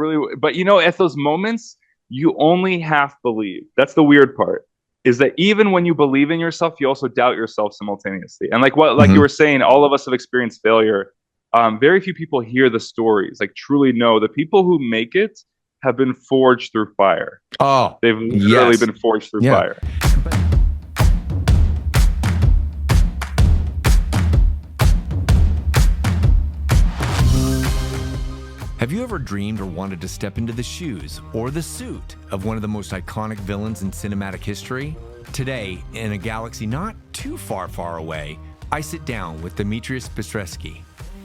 really, but at those moments, you only half believe. That's the weird part. Is that even when you believe in yourself, you also doubt yourself simultaneously. And like you Hmm. were saying, all of us have experienced failure. Very few people hear the stories, like truly know the people who make it have been forged through fire. Oh, They've literally yes. been forged through Yeah. fire. Have you ever dreamed or wanted to step into the shoes or the suit of one of the most iconic villains in cinematic history? Today, in a galaxy not too far away, I sit down with Dmitrious Bistrevsky,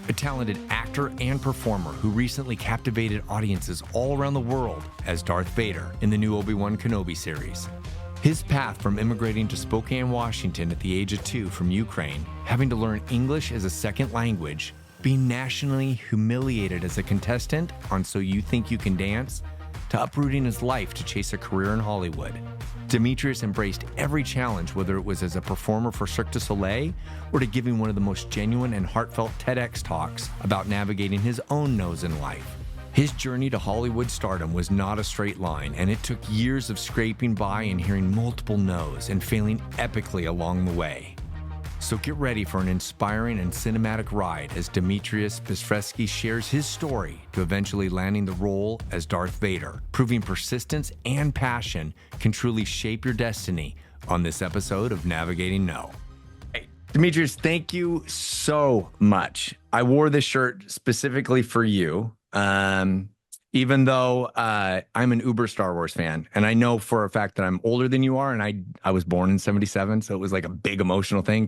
a talented actor and performer who recently captivated audiences all around the world as Darth Vader in the new Obi-Wan Kenobi series. His path from immigrating to Spokane, Washington at the age of 2 from Ukraine, having to learn English as a second language, being nationally humiliated as a contestant on So You Think You Can Dance, to uprooting his life to chase a career in Hollywood. Dmitrious embraced every challenge, whether it was as a performer for Cirque du Soleil or to giving one of the most genuine and heartfelt TEDx talks about navigating his own no's in life. His journey to Hollywood stardom was not a straight line, and it took years of scraping by and hearing multiple no's and failing epically along the way. So get ready for an inspiring and cinematic ride as Dmitrious Bistrevsky shares his story to eventually landing the role as Darth Vader, proving persistence and passion can truly shape your destiny on this episode of Navigating No. Hey, Dmitrious, thank you so much. I wore this shirt specifically for you. Even though I'm an uber Star Wars fan, and I know for a fact that I'm older than you are, and I was born in '77, so it was like a big emotional thing.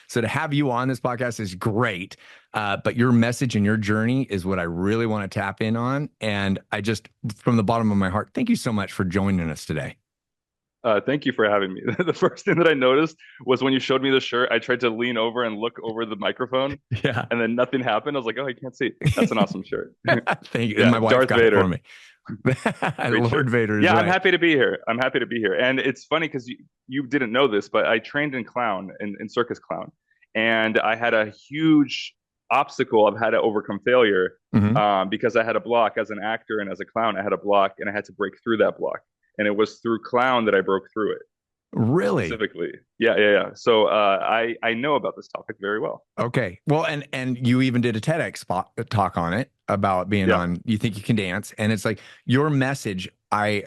To have you on this podcast is great, but your message and your journey is what I really want to tap in on, and I just, from the bottom of my heart, thank you so much for joining us today. Thank you for having me. The first thing that I noticed was when you showed me the shirt, I tried to lean over and look over the microphone, Yeah. and then nothing happened. I was like, oh, I can't see. That's an awesome shirt. Thank you. And Yeah, my wife Darth got it for Vader. me. Great shirt. Lord Vader is Yeah, I'm right. happy to be here. I'm happy to be here. And it's funny because you didn't know this, but I trained in clown, in circus clown. And I had a huge obstacle I've had to overcome failure Mhm. because I had a block as an actor and as a clown. I had a block and I had to break through that block. And it was through clown that I broke through it Really? specifically. Yeah. So I know about this topic very well. Okay. Well, and you even did a TEDx talk on it about being Yeah. on You Think You Can Dance, and it's like your message. I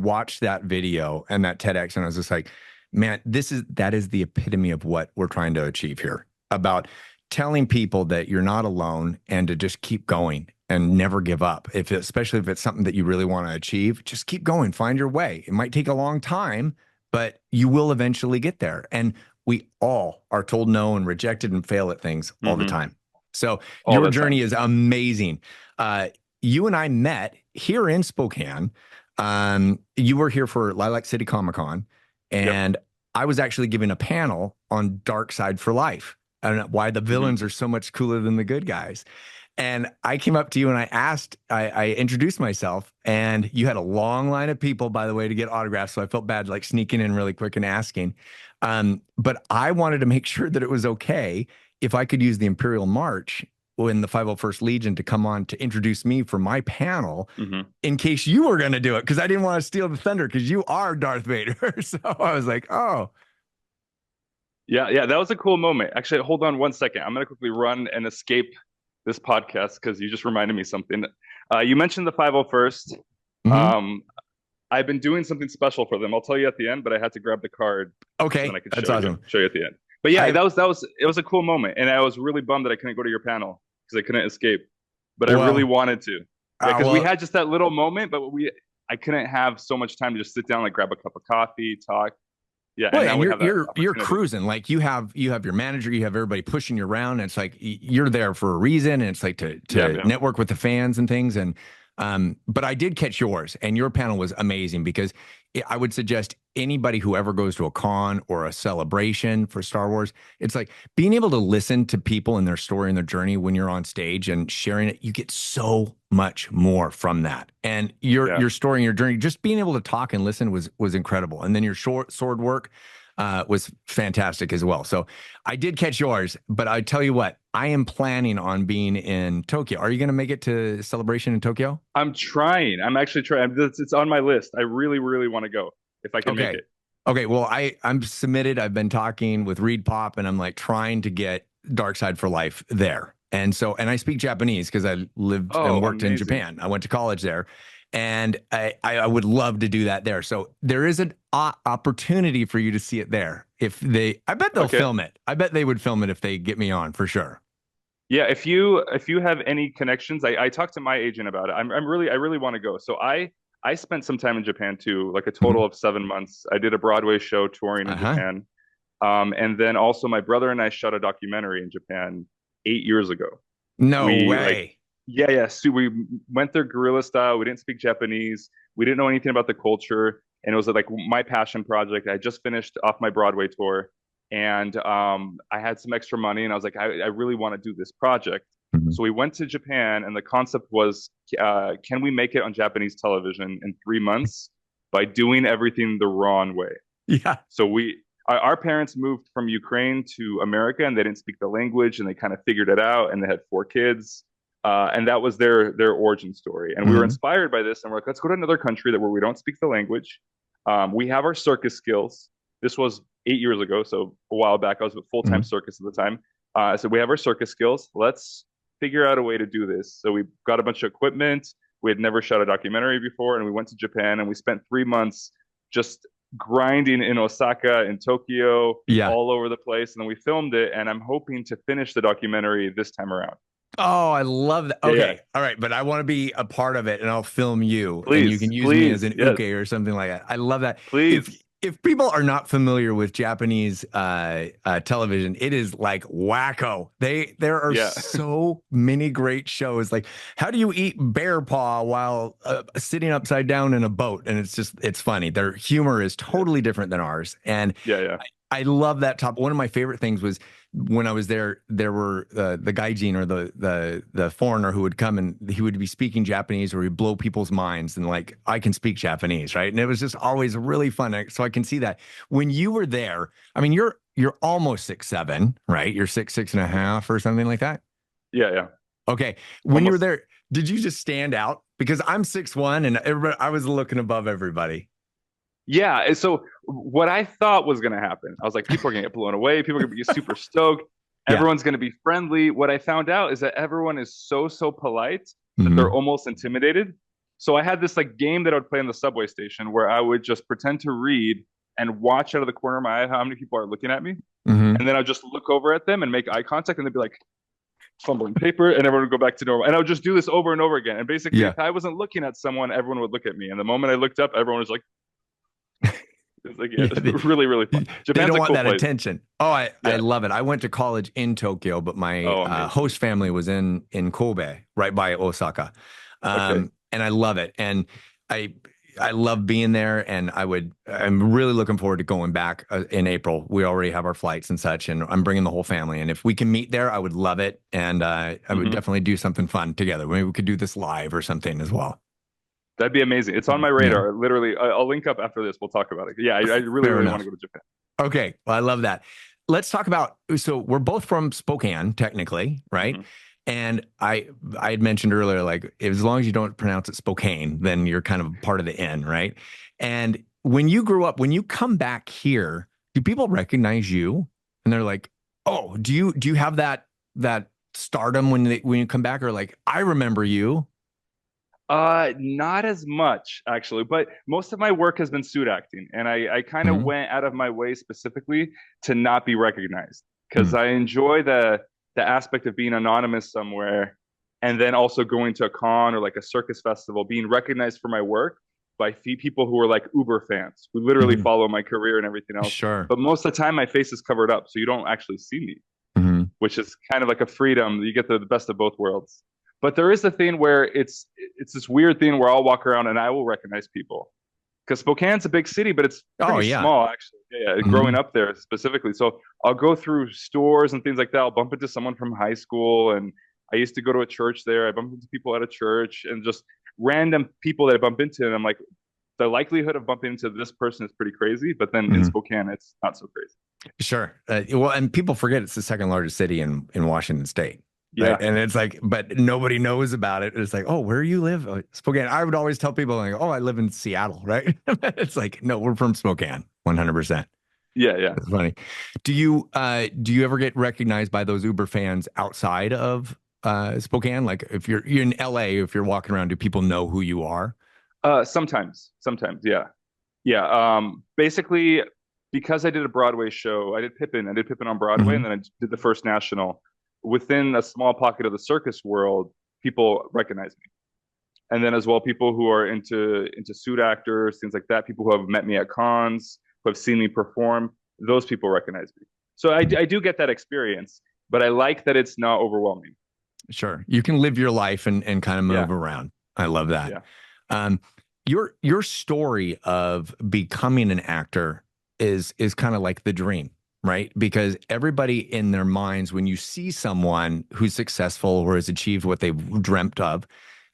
watched that video and that TEDx, and I was just like, man, that is the epitome of what we're trying to achieve here, about telling people that you're not alone and to just keep going and never give up. Especially if it's something that you really want to achieve, just keep going, find your way. It might take a long time, but you will eventually get there. And we all are told no and rejected and fail at things all the time. So All your the journey time. is amazing. You and I met here in Spokane. You were here for Lilac City Comic Con, and I was actually giving a panel on Dark Side for Life and why the villains are so much cooler than the good guys. And I came up to you and I introduced myself, and you had a long line of people, by the way, to get autographs. So I felt bad like sneaking in really quick and asking. But I wanted to make sure that it was okay if I could use the Imperial March in the 501st Legion to come on to introduce me for my panel in case you were going to do it. Cause I didn't want to steal the thunder because you are Darth Vader. So I was like, oh. Yeah, that was a cool moment. Actually, hold on one second. I'm going to quickly run and escape this podcast because you just reminded me something. You mentioned the 501st. I've been doing something special for them. I'll tell you at the end, but I had to grab the card. Okay, And then I could that's awesome. show you at the end. But yeah, it was a cool moment, and I was really bummed that I couldn't go to your panel because I couldn't escape. But I really wanted to, because we had just that little moment, but I couldn't have so much time to just sit down, like grab a cup of coffee, talk. Yeah, well, and you're cruising. Like you have your manager, you have everybody pushing you around, and it's like you're there for a reason, and it's like to network with the fans and things. And but I did catch yours, and your panel was amazing because I would suggest anybody who ever goes to a con or a celebration for Star Wars, it's like being able to listen to people and their story and their journey when you're on stage and sharing it. You get so much more from that, and your story and your journey. Just being able to talk and listen was incredible. And then your sword work. was fantastic as well. So I did catch yours, but I tell you what, I am planning on being in Tokyo. Are you going to make it to Celebration in Tokyo? I'm trying. I'm actually trying. It's on my list. I really, really want to go if I can make Okay. it. Okay. Well, I'm submitted. I've been talking with Reed Pop, and I'm like trying to get Dark Side for Life there. And so, and I speak Japanese because I lived and Oh, worked in amazing. Japan. I went to college there, and I would love to do that there. So there is an opportunity for you to see it there. If they, I bet they'll Okay. film it. I bet they would film it if they get me on for sure. Yeah, if you have any connections, I talked to my agent about it. I really want to go. So I spent some time in Japan too, like a total Mhm. of 7 months. I did a Broadway show touring in Uh-huh. Japan. And then also my brother and I shot a documentary in Japan 8 years ago. No We like, way. yeah, yeah. So we went there guerrilla style. We didn't speak Japanese. We didn't know anything about the culture. And it was like my passion project. I just finished off my Broadway tour and I had some extra money and I was like, I really want to do this project. Mhm. So we went to Japan and the concept was, can we make it on Japanese television in 3 months by doing everything the wrong way? Yeah. So our parents moved from Ukraine to America, and they didn't speak the language, and they kind of figured it out, and they had 4 kids, and that was their origin story. And we were Mhm. inspired by this, and we're like, let's go to another country where we don't speak the language. We have our circus skills. This was 8 years ago, so a while back. I was with full time Mhm. circus at the time. So we have our circus skills. Let's figure out a way to do this. So we got a bunch of equipment. We had never shot a documentary before, and we went to Japan, and we spent 3 months just grinding in Osaka, in Tokyo, Yeah. all over the place. And then we filmed it, and I'm hoping to finish the documentary this time around. Oh, I love that. Yeah, yeah. Okay. All right. But I want to be a part of it and I'll film you and you can Please, use me as please, an yes, uke or something like that. I love that. If please. if people are not familiar with Japanese television, it is like wacko. There are Yeah, so many great shows. Like, how do you eat bear paw while sitting upside down in a boat? And it's funny. Their humor is yeah, totally different than ours. And yeah, yeah. I love that top. One of my favorite things was when I was there. There were the gaijin or the foreigner who would come and he would be speaking Japanese or he'd blow people's minds and like I can speak Japanese, right? And it was just always really fun. So I can see that when you were there. I mean, you're almost 6'7", right? You're 6'6.5" or something like that. Yeah, yeah. Okay, when you were Almost. there, did you just stand out? Because I'm 6'1" and everybody, I was looking above everybody. Yeah. And so what I thought was going to happen, I was like, people are going to get blown away. People are going to be super stoked. Yeah. Everyone's going to be friendly. What I found out is that everyone is so polite that they're Hmm. almost intimidated. So I had this like game that I would play in the subway station where I would just pretend to read and watch out of the corner of my eye how many people are looking at me. Hmm. And then I'd just look over at them and make eye contact and they'd be like fumbling paper and everyone would go back to normal. And I would just do this over and over again. And basically, Yeah. if I wasn't looking at someone, everyone would look at me. And the moment I looked up, everyone was like, it's like, yeah, Yeah. it's really, really fun. They Japan's don't a want cool that place. attention. Oh, I Yeah. love it. I went to college in Tokyo, but my Oh, amazing. host family was in Kobe, right by Osaka. Okay. And I love it. And I I love being there, and I'm really looking forward to going back in April. We already have our flights and such, and I'm bringing the whole family. And if we can meet there, I would love it. And I would Hmm. definitely do something fun together. Maybe we could do this live or something as well. That'd be amazing. It's on my Yeah, radar. Literally, I'll link up after this. We'll talk about it. Yeah, I really, fair really want to enough. go to Japan. Okay, well, I love that. Let's talk about, so we're both from Spokane, technically, right? Hmm. And I had mentioned earlier, like as long as you don't pronounce it Spokane, then you're kind of part of the N, right? And when you grew up, when you come back here, do people recognize you? And they're like, oh, do you have that stardom when you come back, or like, I remember you? Not as much actually, but most of my work has been suit acting, and I kind of Mhm. went out of my way specifically to not be recognized because Mhm. I enjoy the aspect of being anonymous somewhere, and then also going to a con or like a circus festival, being recognized for my work by people who are like Uber fans who literally Mhm. follow my career and everything else. Sure. But most of the time, my face is covered up, so you don't actually see me, Mhm. which is kind of like a freedom. You get the best of both worlds. But there is a thing where it's this weird thing where I'll walk around and I will recognize people because Spokane's a big city, but it's Oh pretty yeah. small actually. Yeah, yeah, growing Mhm. up there specifically. So I'll go through stores and things like that. I'll bump into someone from high school, and I used to go to a church there. I bump into people at a church and just random people that I bump into, and I'm like, the likelihood of bumping into this person is pretty crazy, but then in Spokane, it's not so crazy. Sure. Well, and people forget it's the second largest city in Washington State. Right? Yeah. And it's like, but nobody knows about it. It's like, oh, where do you live? Oh, Spokane. I would always tell people like, oh, I live in Seattle, right? It's like, no, we're from Spokane, 100%. Yeah. It's funny. Do you ever get recognized by those Uber fans outside of Spokane? Like if you're in LA, if you're walking around, do people know who you are? Sometimes, yeah. Yeah. Basically, because I did a Broadway show, I did Pippin on Broadway, and then I did the first national. Within a small pocket of the circus world, people recognize me. And then as well, people who are into suit actors, things like that, people who have met me at cons, who have seen me perform, those people recognize me. So I do get that experience, but I like that it's not overwhelming. Sure. You can live your life and kind of move around. I love that. Yeah. Your story of becoming an actor is kind of like the dream, right? Because everybody in their minds, when you see someone who's successful or has achieved what they've dreamt of,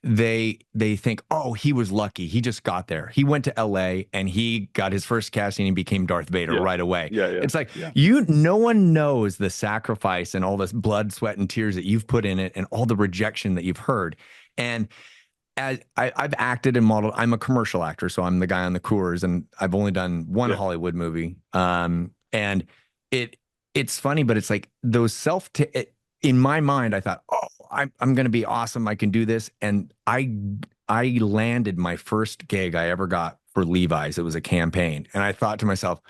they think, oh, he was lucky. He just got there. He went to LA and he got his first casting and became Darth Vader right away. Yeah. It's like no one knows the sacrifice and all this blood, sweat, and tears that you've put in it and all the rejection that you've heard. And as I've acted and modeled, I'm a commercial actor, so I'm the guy on the Coors, and I've only done one Hollywood movie. And it's funny, but it's like those in my mind, I thought, oh, I'm going to be awesome. I can do this. And I landed my first gig I ever got for Levi's. It was a campaign. And I thought to myself,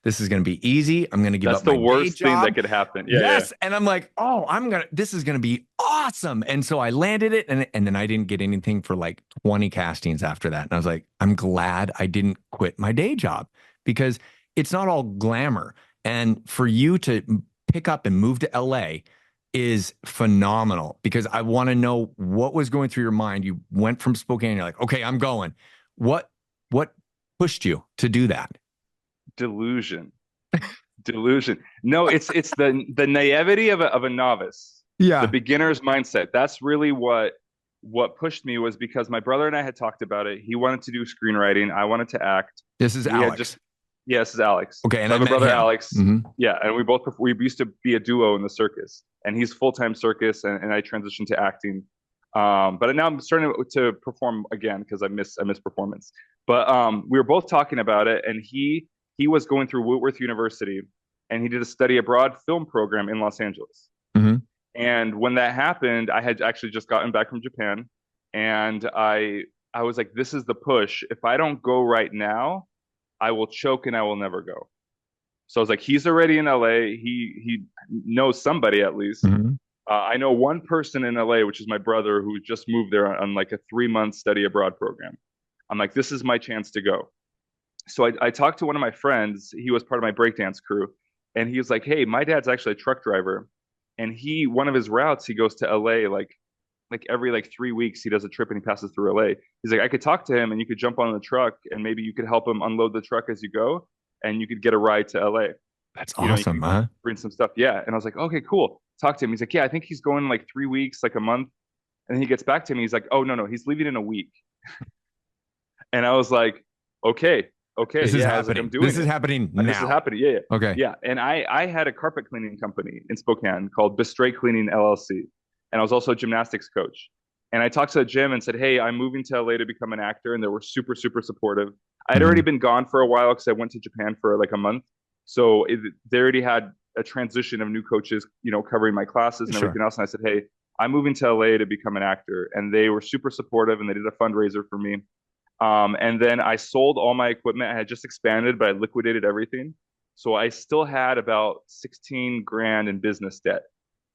this is going to be easy. I'm going to give up my day job. That's the worst thing that could happen. Yes. Yeah. And I'm like, oh, this is going to be awesome. And so I landed it. And then I didn't get anything for like 20 castings after that. And I was like, I'm glad I didn't quit my day job, because it's not all glamour. And for you to pick up and move to LA is phenomenal, because I want to know what was going through your mind. You went from Spokane, you're like, okay, I'm going. What pushed you to do that? Delusion. No, it's the naivety of a novice. Yeah. The beginner's mindset. That's really what pushed me, was because my brother and I had talked about it. He wanted to do screenwriting. I wanted to act. This is Alex. This is Alex. Okay, and I have a brother, Alex. Mm-hmm. Yeah, and we used to be a duo in the circus, and he's full-time circus, and I transitioned to acting. But now I'm starting to perform again because I miss performance. But we were both talking about it, and he was going through Whitworth University, and he did a study abroad film program in Los Angeles. Mm-hmm. And when that happened, I had actually just gotten back from Japan, and I was like, this is the push. If I don't go right now, I will choke and I will never go. So I was like, he's already in LA. He knows somebody at least. Mm-hmm. I know one person in LA, which is my brother, who just moved there on like a 3-month study abroad program. I'm like, this is my chance to go. So I talked to one of my friends. He was part of my breakdance crew. And he was like, hey, my dad's actually a truck driver. And one of his routes, he goes to LA like every 3 weeks, he does a trip and he passes through LA. He's like, I could talk to him and you could jump on the truck and maybe you could help him unload the truck as you go and you could get a ride to LA. That's awesome, huh? Bring some stuff. Yeah. And I was like, okay, cool. Talk to him. He's like, yeah, I think he's going like 3 weeks, like a month. And then he gets back to me. He's like, oh, no, he's leaving in a week. And I was like, okay. This is happening. This is happening now. This is happening. Yeah. Okay. Yeah. And I had a carpet cleaning company in Spokane called Bistrevsky Cleaning LLC. And I was also a gymnastics coach. And I talked to the gym and said, hey, I'm moving to LA to become an actor. And they were super, super supportive. I'd already been gone for a while because I went to Japan for like a month. So they already had a transition of new coaches, covering my classes and everything else. And I said, hey, I'm moving to LA to become an actor. And they were super supportive and they did a fundraiser for me. And then I sold all my equipment. I had just expanded, but I liquidated everything. So I still had about 16 grand in business debt.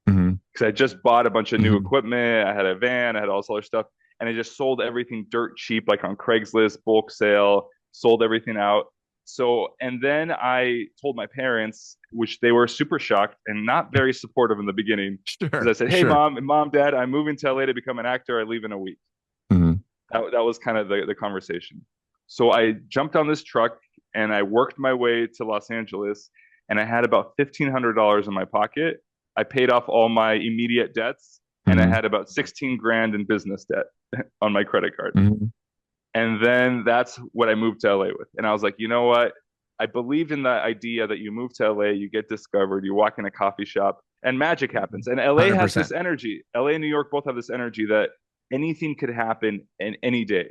Because I just bought a bunch of new equipment. I had a van, I had all this other stuff. And I just sold everything dirt cheap, like on Craigslist, bulk sale, sold everything out. So, and then I told my parents, which they were super shocked and not very supportive in the beginning. Because I said, hey, mom, dad, I'm moving to LA to become an actor. I leave in a week. That was kind of the conversation. So I jumped on this truck and I worked my way to Los Angeles, and I had about $1,500 in my pocket. I paid off all my immediate debts, and I had about 16 grand in business debt on my credit card. And then that's what I moved to LA with. And I was like, you know what? I believed in that idea that you move to LA, you get discovered, you walk in a coffee shop, and magic happens. And LA has this 100%. energy. LA and New York both have this energy that anything could happen in any day,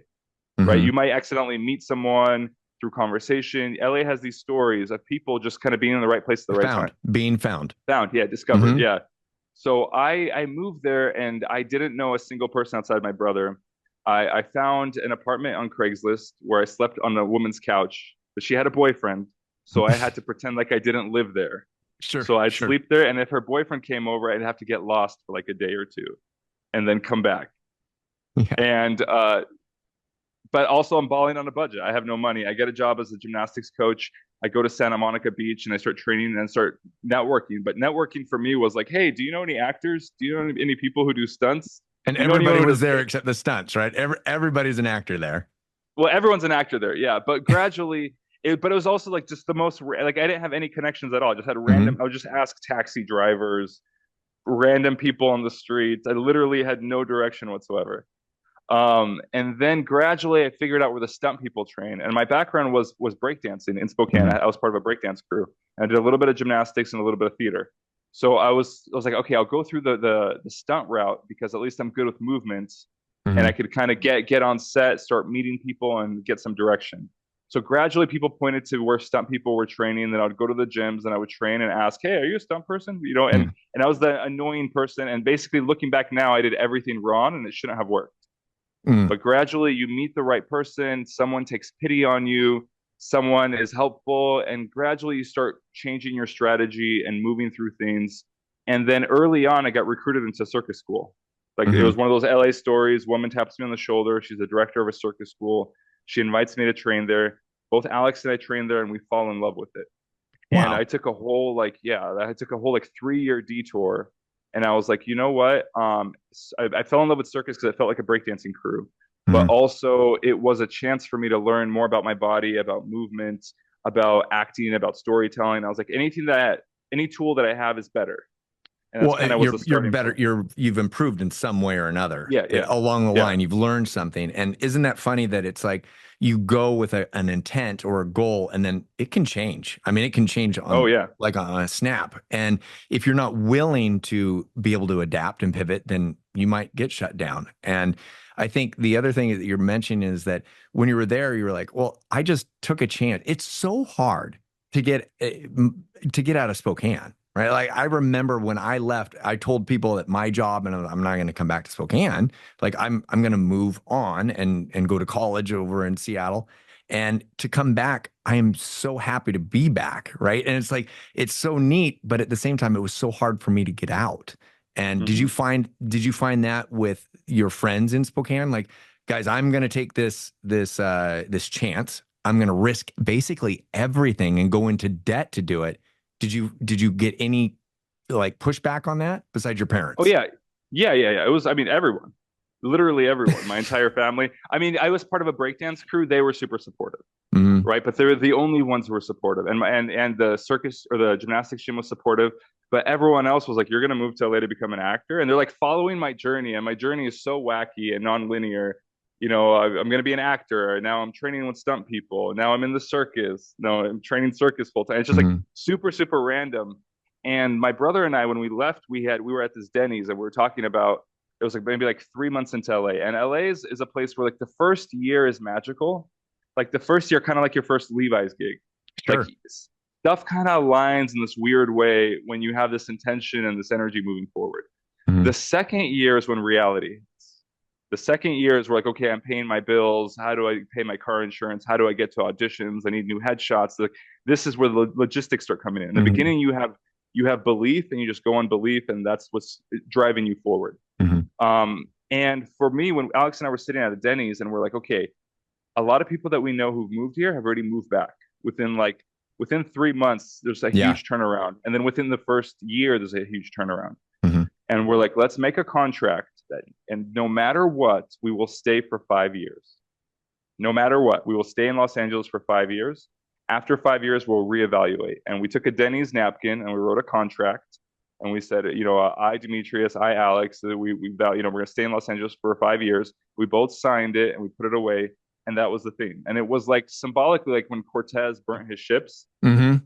right? Hmm. You might accidentally meet someone through conversation. LA has these stories of people just kind of being in the right place at the right time. Being found. Found, yeah, discovered, Hmm. yeah. So I moved there and I didn't know a single person outside my brother. I found an apartment on Craigslist where I slept on a woman's couch, but she had a boyfriend. So I had to pretend like I didn't live there. Sure, So I'd sure. sleep there, and if her boyfriend came over, I'd have to get lost for like a day or two and then come back. Yeah. And but also I'm balling on a budget. I have no money. I get a job as a gymnastics coach. I go to Santa Monica Beach and I start training and start networking. But networking for me was like, hey, do you know any actors? Do you know any people who do stunts? And Do you know anyone everybody who was does? there except the stunts, right? Everybody's an actor there. Well, everyone's an actor there, yeah. But gradually, but it was also like just the most like I didn't have any connections at all. I just had random. Hmm. I would just ask taxi drivers, random people on the streets. I literally had no direction whatsoever. And then gradually I figured out where the stunt people train. And my background was breakdancing in Spokane. Hmm. I was part of a breakdance crew. And I did a little bit of gymnastics and a little bit of theater. So I was like, okay, I'll go through the stunt route because at least I'm good with movements and I Hmm. could kind of get on set, start meeting people and get some direction. So gradually people pointed to where stunt people were training. Then I would go to the gyms and I would train and ask, hey, are you a stunt person? You know, and I was the annoying person. And basically looking back now, I did everything wrong and it shouldn't have worked. Hmm. But gradually you meet the right person, someone takes pity on you, someone is helpful, and gradually you start changing your strategy and moving through things. And then early on, I got recruited into circus school. Like it Hmm. was one of those LA stories. Woman taps me on the shoulder. She's the director of a circus school. She invites me to train there. Both Alex and I trained there, and we fall in love with it. And Wow. I took a whole I took a whole like 3 year detour, and I was like, you know what? I fell in love with circus because it felt like a breakdancing crew, but Hmm. also it was a chance for me to learn more about my body, about movement, about acting, about storytelling. I was like, any tool that I have is better, and that's Well, kind of was the you're starting better. point. You've improved in some way or another Yeah, yeah, along the yeah. line. You've learned something, and isn't that funny that it's like you go with an intent or a goal, and then it can change. I mean, it can change Oh on yeah. like on a snap. And if you're not willing to be able to adapt and pivot, then you might get shut down. And I think the other thing that you're mentioning is that when you were there, you were like, "Well, I just took a chance." It's so hard to get out of Spokane. Right. Like I remember when I left, I told people at my job, and I'm not going to come back to Spokane. Like I'm going to move on and go to college over in Seattle. And to come back, I am so happy to be back. Right. And it's like, it's so neat, but at the same time, it was so hard for me to get out. And Hmm. did you find that with your friends in Spokane? Like, guys, I'm going to take this chance. I'm going to risk basically everything and go into debt to do it. Did you get any like pushback on that besides your Oh parents? yeah, yeah. It was. I mean, everyone, literally everyone. My entire family. I mean, I was part of a breakdance crew. They were super supportive, Hmm. right? But they were the only ones who were supportive, and the circus or the gymnastics gym was supportive. But everyone else was like, "You're gonna move to LA to become an actor," and they're like following my journey, and my journey is so wacky and non-linear. You know, I'm gonna be an actor. Now I'm training with stunt people. Now I'm in the circus. No, I'm training circus full time. It's just like Hmm. super random. And my brother and I, when we left, we were at this Denny's and we were talking about it was like maybe like 3 months into LA. And LA is a place where like the first year is magical. Like the first year, kind of like your first Levi's gig. Like Sure. stuff kind of aligns in this weird way when you have this intention and this energy moving forward. Hmm. The second year is when reality hits. The second year is where like, okay, I'm paying my bills. How do I pay my car insurance? How do I get to auditions? I need new headshots. Like, this is where the logistics start coming in. In the Hmm. beginning, you have belief and you just go on belief, and that's what's driving you forward. Hmm. And for me, when Alex and I were sitting at a Denny's and we're like, okay, a lot of people that we know who've moved here have already moved back within 3 months. There's a Yeah. huge turnaround, and then within the first year, there's a huge turnaround. Hmm. And we're like, let's make a contract that, and no matter what, we will stay for 5 years. No matter what, we will stay in Los Angeles for 5 years. After 5 years, we'll reevaluate. And we took a Denny's napkin and we wrote a contract. And we said, I, Demetrius, I, Alex, we're going to stay in Los Angeles for 5 years. We both signed it and we put it away. and that was the thing. And it was like symbolically, like when Cortez burnt his ships, Mm-hmm.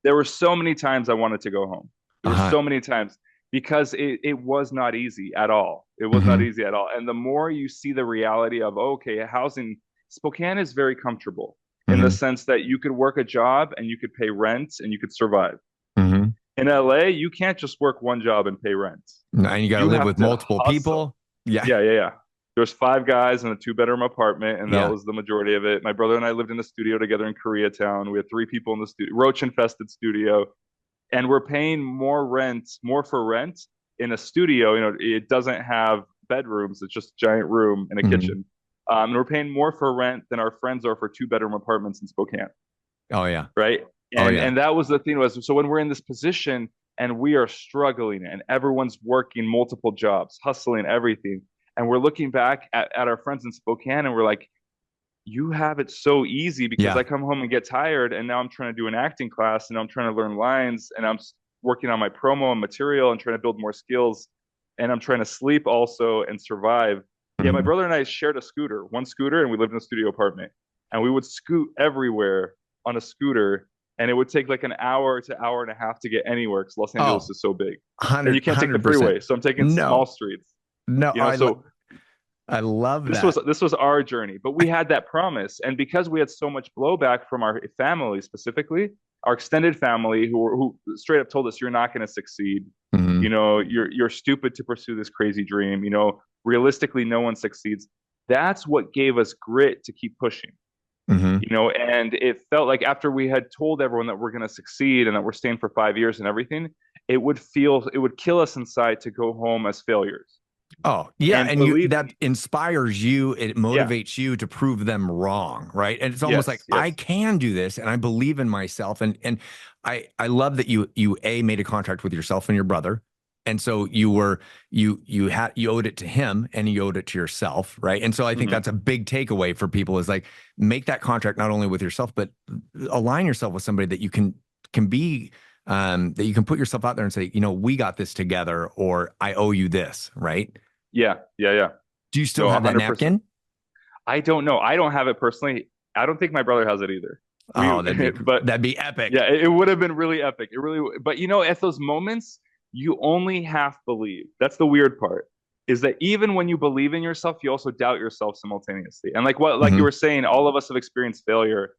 there were so many times I wanted to go home. There were Uh-huh. so many times because it was not easy at all. It was not Mm-hmm. easy at all. And the more you see the reality of, okay, housing, Spokane is very comfortable in the Mm-hmm. sense that you could work a job and you could pay rent and you could survive. Mm-hmm. In LA, you can't just work one job and pay rent. And you got to You live have with to multiple hustle. people. Yeah. Yeah. There's 5 guys in a 2-bedroom apartment, and that Yeah. was the majority of it. My brother and I lived in a studio together in Koreatown. We had 3 people in the studio, roach-infested studio, and we're paying more for rent in a studio. It doesn't have bedrooms; it's just a giant room and a Mm-hmm. kitchen. And we're paying more for rent than our friends are for 2-bedroom apartments in Spokane, Oh yeah. right? Oh And yeah. and that was the thing was so when we're in this position and we are struggling and everyone's working multiple jobs, hustling everything, and we're looking back at our friends in Spokane and we're like, you have it so easy because Yeah. I come home and get tired and now I'm trying to do an acting class and I'm trying to learn lines and I'm working on my promo and material and trying to build more skills and I'm trying to sleep also and survive. Yeah, my Mm-hmm. brother and I shared one scooter, and we lived in a studio apartment. And we would scoot everywhere on a scooter, and it would take like an hour to hour and a half to get anywhere because Los Angeles Oh, is so big. And you 100, can't take the 100%. freeway. So I'm taking small No, streets. no, So I love this that. was our journey, but we had that promise, and because we had so much blowback from our family, specifically our extended family, who straight up told us, "You're not going to succeed. Mm-hmm. You're stupid to pursue this crazy dream. Realistically, no one succeeds." That's what gave us grit to keep pushing. Mm-hmm. And it felt like after we had told everyone that we're going to succeed and that we're staying for 5 years and everything, it would kill us inside to go home as failures. Oh, yeah. And And believe that me, inspires you. It yeah, motivates you to prove them wrong. Right. And it's almost like I yes. can do this and I believe in myself. And I love that you made a contract with yourself and your brother. And so you owed it to him and you owed it to yourself. Right. And so I think Hmm. that's a big takeaway for people is like make that contract not only with yourself, but align yourself with somebody that you can be that you can put yourself out there and say, we got this together, or I owe you this, right? Yeah. Do you still No, have that 100%. napkin? I don't know. I don't have it personally. I don't think my brother has it either. Oh, But that'd be epic. yeah, it would have been really epic. It really, but at those moments, you only half believe. That's the weird part, is that even when you believe in yourself, you also doubt yourself simultaneously. And like you Hmm. were saying, all of us have experienced failure.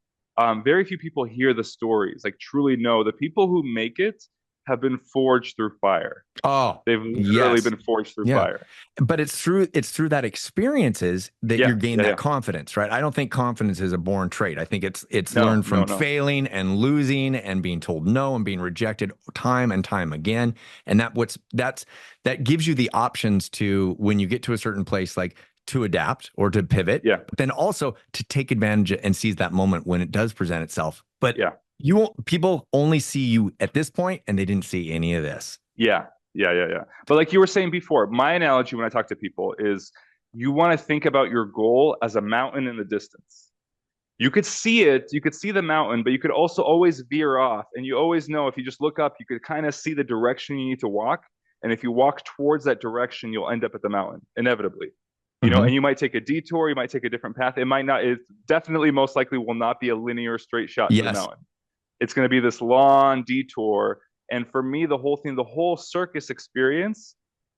Very few people hear the stories, like truly know the people who make it have been forged through fire. Oh, They've literally yes. been forged through Yeah. fire. But it's through that experiences that you're gaining that Yeah. confidence, right? I don't think confidence is a born trait. I think it's No, learned no, from no. failing and losing and being told no and being rejected time and time again. And that gives you the options to, when you get to a certain place, like to adapt or to pivot, Yeah, but then also to take advantage and seize that moment when it does present itself. But yeah. people only see you at this point and they didn't see any of this. Yeah. But like you were saying before, my analogy when I talk to people is you want to think about your goal as a mountain in the distance. You could see it, you could see the mountain, but you could also always veer off. And you always know if you just look up, you could kind of see the direction you need to walk. And if you walk towards that direction, you'll end up at the mountain, inevitably. Mhm. And you might take a detour, you might take a different path. It definitely most likely will not be a linear straight shot to the Yes. mountain. It's going to be this long detour. And for me, the whole circus experience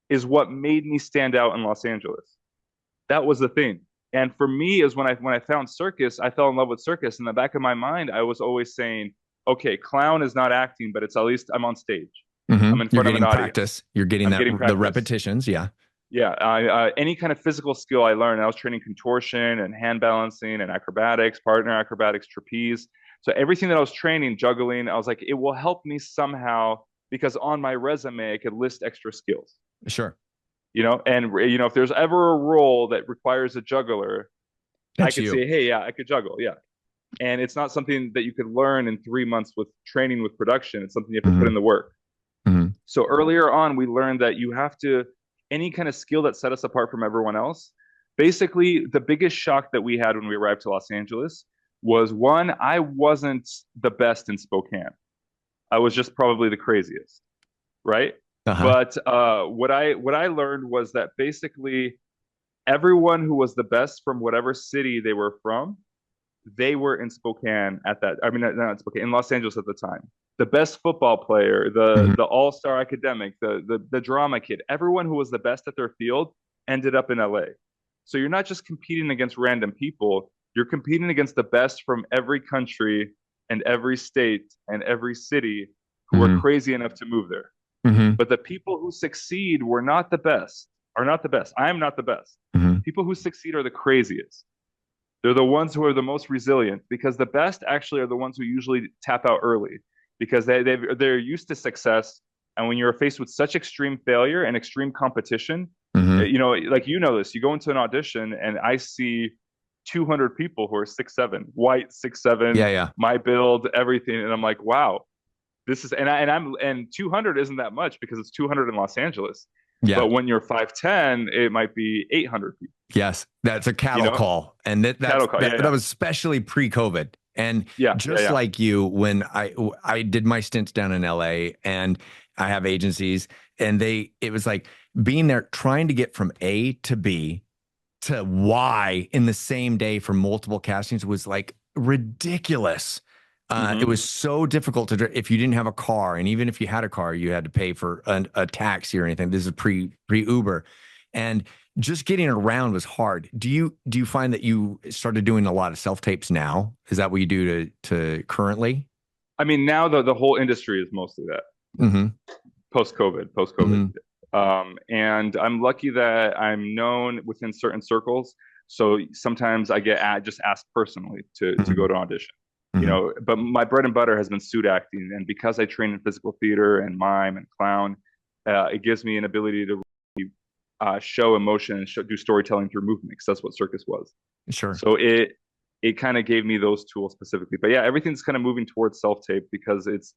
is what made me stand out in Los Angeles. That was the thing. And for me, is when I found circus, I fell in love with circus. In the back of my mind, I was always saying, okay, clown is not acting, but it's at least I'm on stage. I'm in You're front of an getting audience. practice. You're getting I'm getting the practice. repetitions. Yeah. Yeah, any kind of physical skill I learned. I was training contortion and hand balancing and acrobatics, partner acrobatics, trapeze. So everything that I was training, juggling, I was like, it will help me somehow because on my resume I could list extra skills. Sure. If there's ever a role that requires a juggler, I That's could you. say, hey, yeah, I could juggle, yeah. And it's not something that you could learn in 3 months with training with production. It's something you have to put in Mhm. the work. Mhm. So earlier on, we learned that you have to, any kind of skill that set us apart from everyone else. Basically, the biggest shock that we had when we arrived to Los Angeles was one, I wasn't the best in Spokane. I was just probably the craziest, right? Uh-huh. But what I learned was that basically everyone who was the best from whatever city they were from, they were in Spokane at that. I mean, not Spokane, in Los Angeles at the time. The best football player, Mhm. the all-star academic, the drama kid, everyone who was the best at their field ended up in LA. So you're not just competing against random people, you're competing against the best from every country and every state and every city who are Mhm. crazy enough to move there. Mhm. But the people who succeed were not the best, are not the best. I am not the best. Mhm. People who succeed are the craziest. They're the ones who are the most resilient because the best actually are the ones who usually tap out early because they're used to success. And when you're faced with such extreme failure and extreme competition, Mhm. like this, you go into an audition and I see 200 people who are 6'7", white, 6'7", Yeah, yeah. my build, everything, and I'm like, wow, this is and 200 isn't that much because it's 200 in Los Angeles. Yeah. But when you're 5'10", it might be 800 people. Yes, that's a You cattle know, call, and cattle call. Yeah, that yeah, was especially pre-COVID. And yeah, yeah, just yeah. like you, when I did my stints down in LA, and I have agencies, and it was like being there, trying to get from A to B to Y in the same day for multiple castings was like ridiculous. It Hmm. was so difficult to if you didn't have a car, and even if you had a car, you had to pay for a taxi or anything. This is pre Uber, and just getting around was hard. Do you find that you started doing a lot of self tapes now? Is that what you do to currently? I mean, now the whole industry is mostly that Mm-hmm. post COVID. Mm-hmm. And I'm lucky that I'm known within certain circles. So sometimes I get just asked personally to Mm-hmm. go to audition. Mm-hmm. But my bread and butter has been suit acting, and because I train in physical theater and mime and clown, it gives me an ability to show emotion and do storytelling through movement, because that's what circus was. Sure. So it kind of gave me those tools specifically. But yeah, everything's kind of moving towards self tape because it's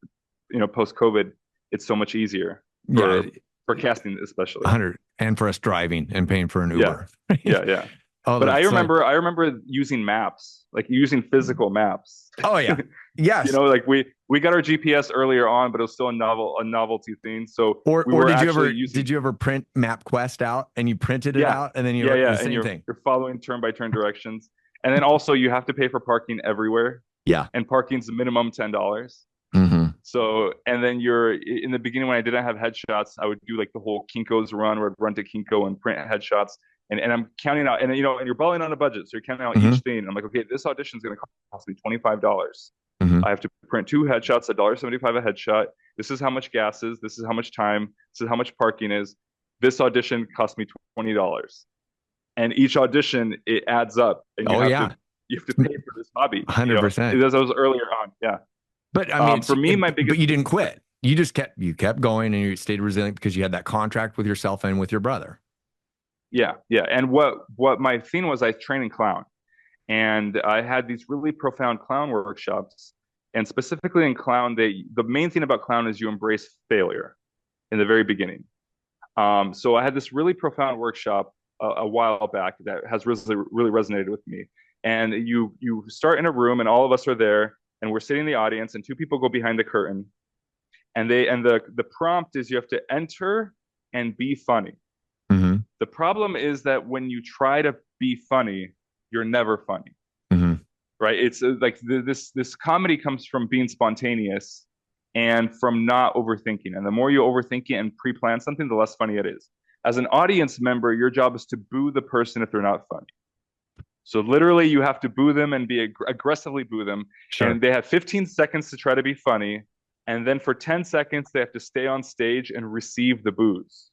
post COVID, it's so much easier Yeah. for casting especially. 100, and for us driving and paying for an Yeah, Uber. yeah, yeah. Oh, But I that's like, remember I remember using maps, like using physical maps. oh yeah, yes. Like we got our GPS earlier on, but it was still a novelty thing. So we Or were actually using. did you ever print MapQuest out and you printed it Yeah, out and then you yeah, were yeah, the and same thing? you're following turn by turn directions, and then also you have to pay for parking everywhere, Yeah. and parking's minimum $10. Mm-hmm. So, and then you're in the beginning when I didn't have headshots, I would do like the whole Kinko's run where I'd run to Kinko and print headshots. And I'm counting out, and and you're balling on a budget. So you're counting out Mm-hmm. each thing. I'm like, okay, this audition is going to cost me $25. Mm-hmm. I have to print 2 headshots, $1.75 a headshot. This is how much gas is. This is how much time. This is how much parking is. This audition cost me $20. And each audition, it adds up. And Oh yeah, you have to pay for this hobby. 100%. As I was earlier on. Yeah. But I mean, For me, my but biggest. you didn't quit. You just kept going and you stayed resilient because you had that contract with yourself and with your brother. Yeah, yeah. And what my thing was, I trained in clown, and I had these really profound clown workshops. And specifically in clown, the main thing about clown is you embrace failure in the very beginning. So I had this really profound workshop a while back that has really resonated with me. And you start in a room, and all of us are there, and we're sitting in the audience, and two people go behind the curtain, and the prompt is you have to enter and be funny. Mm-hmm. The problem is that when you try to be funny, you're never funny, Mm-hmm. right? It's like this comedy comes from being spontaneous and from not overthinking. And the more you overthink it and pre-plan something, the less funny it is. As an audience member, your job is to boo the person if they're not funny. So literally, you have to boo them and be aggressively boo them. Sure. And they have 15 seconds to try to be funny. And then for 10 seconds, they have to stay on stage and receive the boos.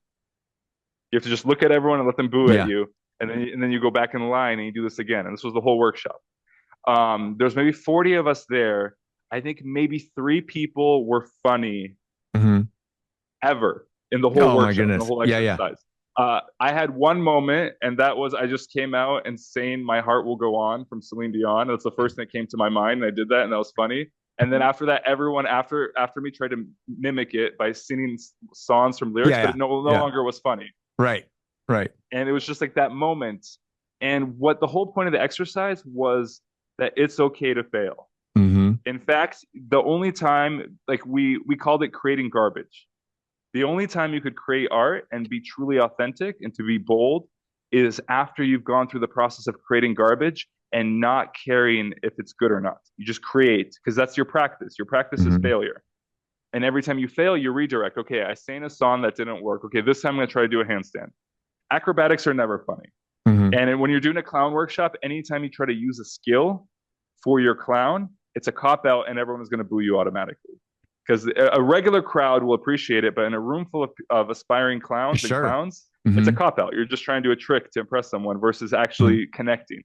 You have to just look at everyone and let them boo at you. And then you go back in line and you do this again. And this was the whole workshop. There's maybe 40 of us there. I think maybe 3 people were funny Mm-hmm. ever in the whole Oh my workshop, in the goodness. whole Yeah, yeah. exercise. I had one moment, and that was I just came out and sang "My Heart Will Go On" from Celine Dion. That's the first thing that came to my mind, and I did that, and that was funny. And then after that, everyone after me tried to mimic it by singing songs from lyrics, Yeah, but it no yeah. longer was funny. Right. Right. And it was just like that moment. And what the whole point of the exercise was that it's okay to fail. Mm-hmm. In fact, the only time, like we called it creating garbage. The only time you could create art and be truly authentic and to be bold is after you've gone through the process of creating garbage and not caring if it's good or not. You just create, because that's your practice. Your practice is failure. And every time you fail, you redirect. Okay, I sang a song that didn't work. Okay, this time I'm going to try to do a handstand. Acrobatics are never funny. And when you're doing a clown workshop, anytime you try to use a skill for your clown, it's a cop out and everyone is going to boo you automatically. Because a regular crowd will appreciate it, but in a room full of aspiring clowns and clowns, it's a cop out. You're just trying to do a trick to impress someone versus actually connecting.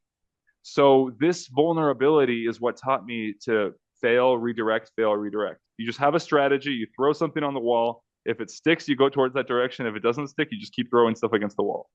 So this vulnerability is what taught me to fail, redirect, fail, redirect. You just have a strategy. You throw something on the wall. If it sticks, you go towards that direction. If it doesn't stick, you just keep throwing stuff against the wall.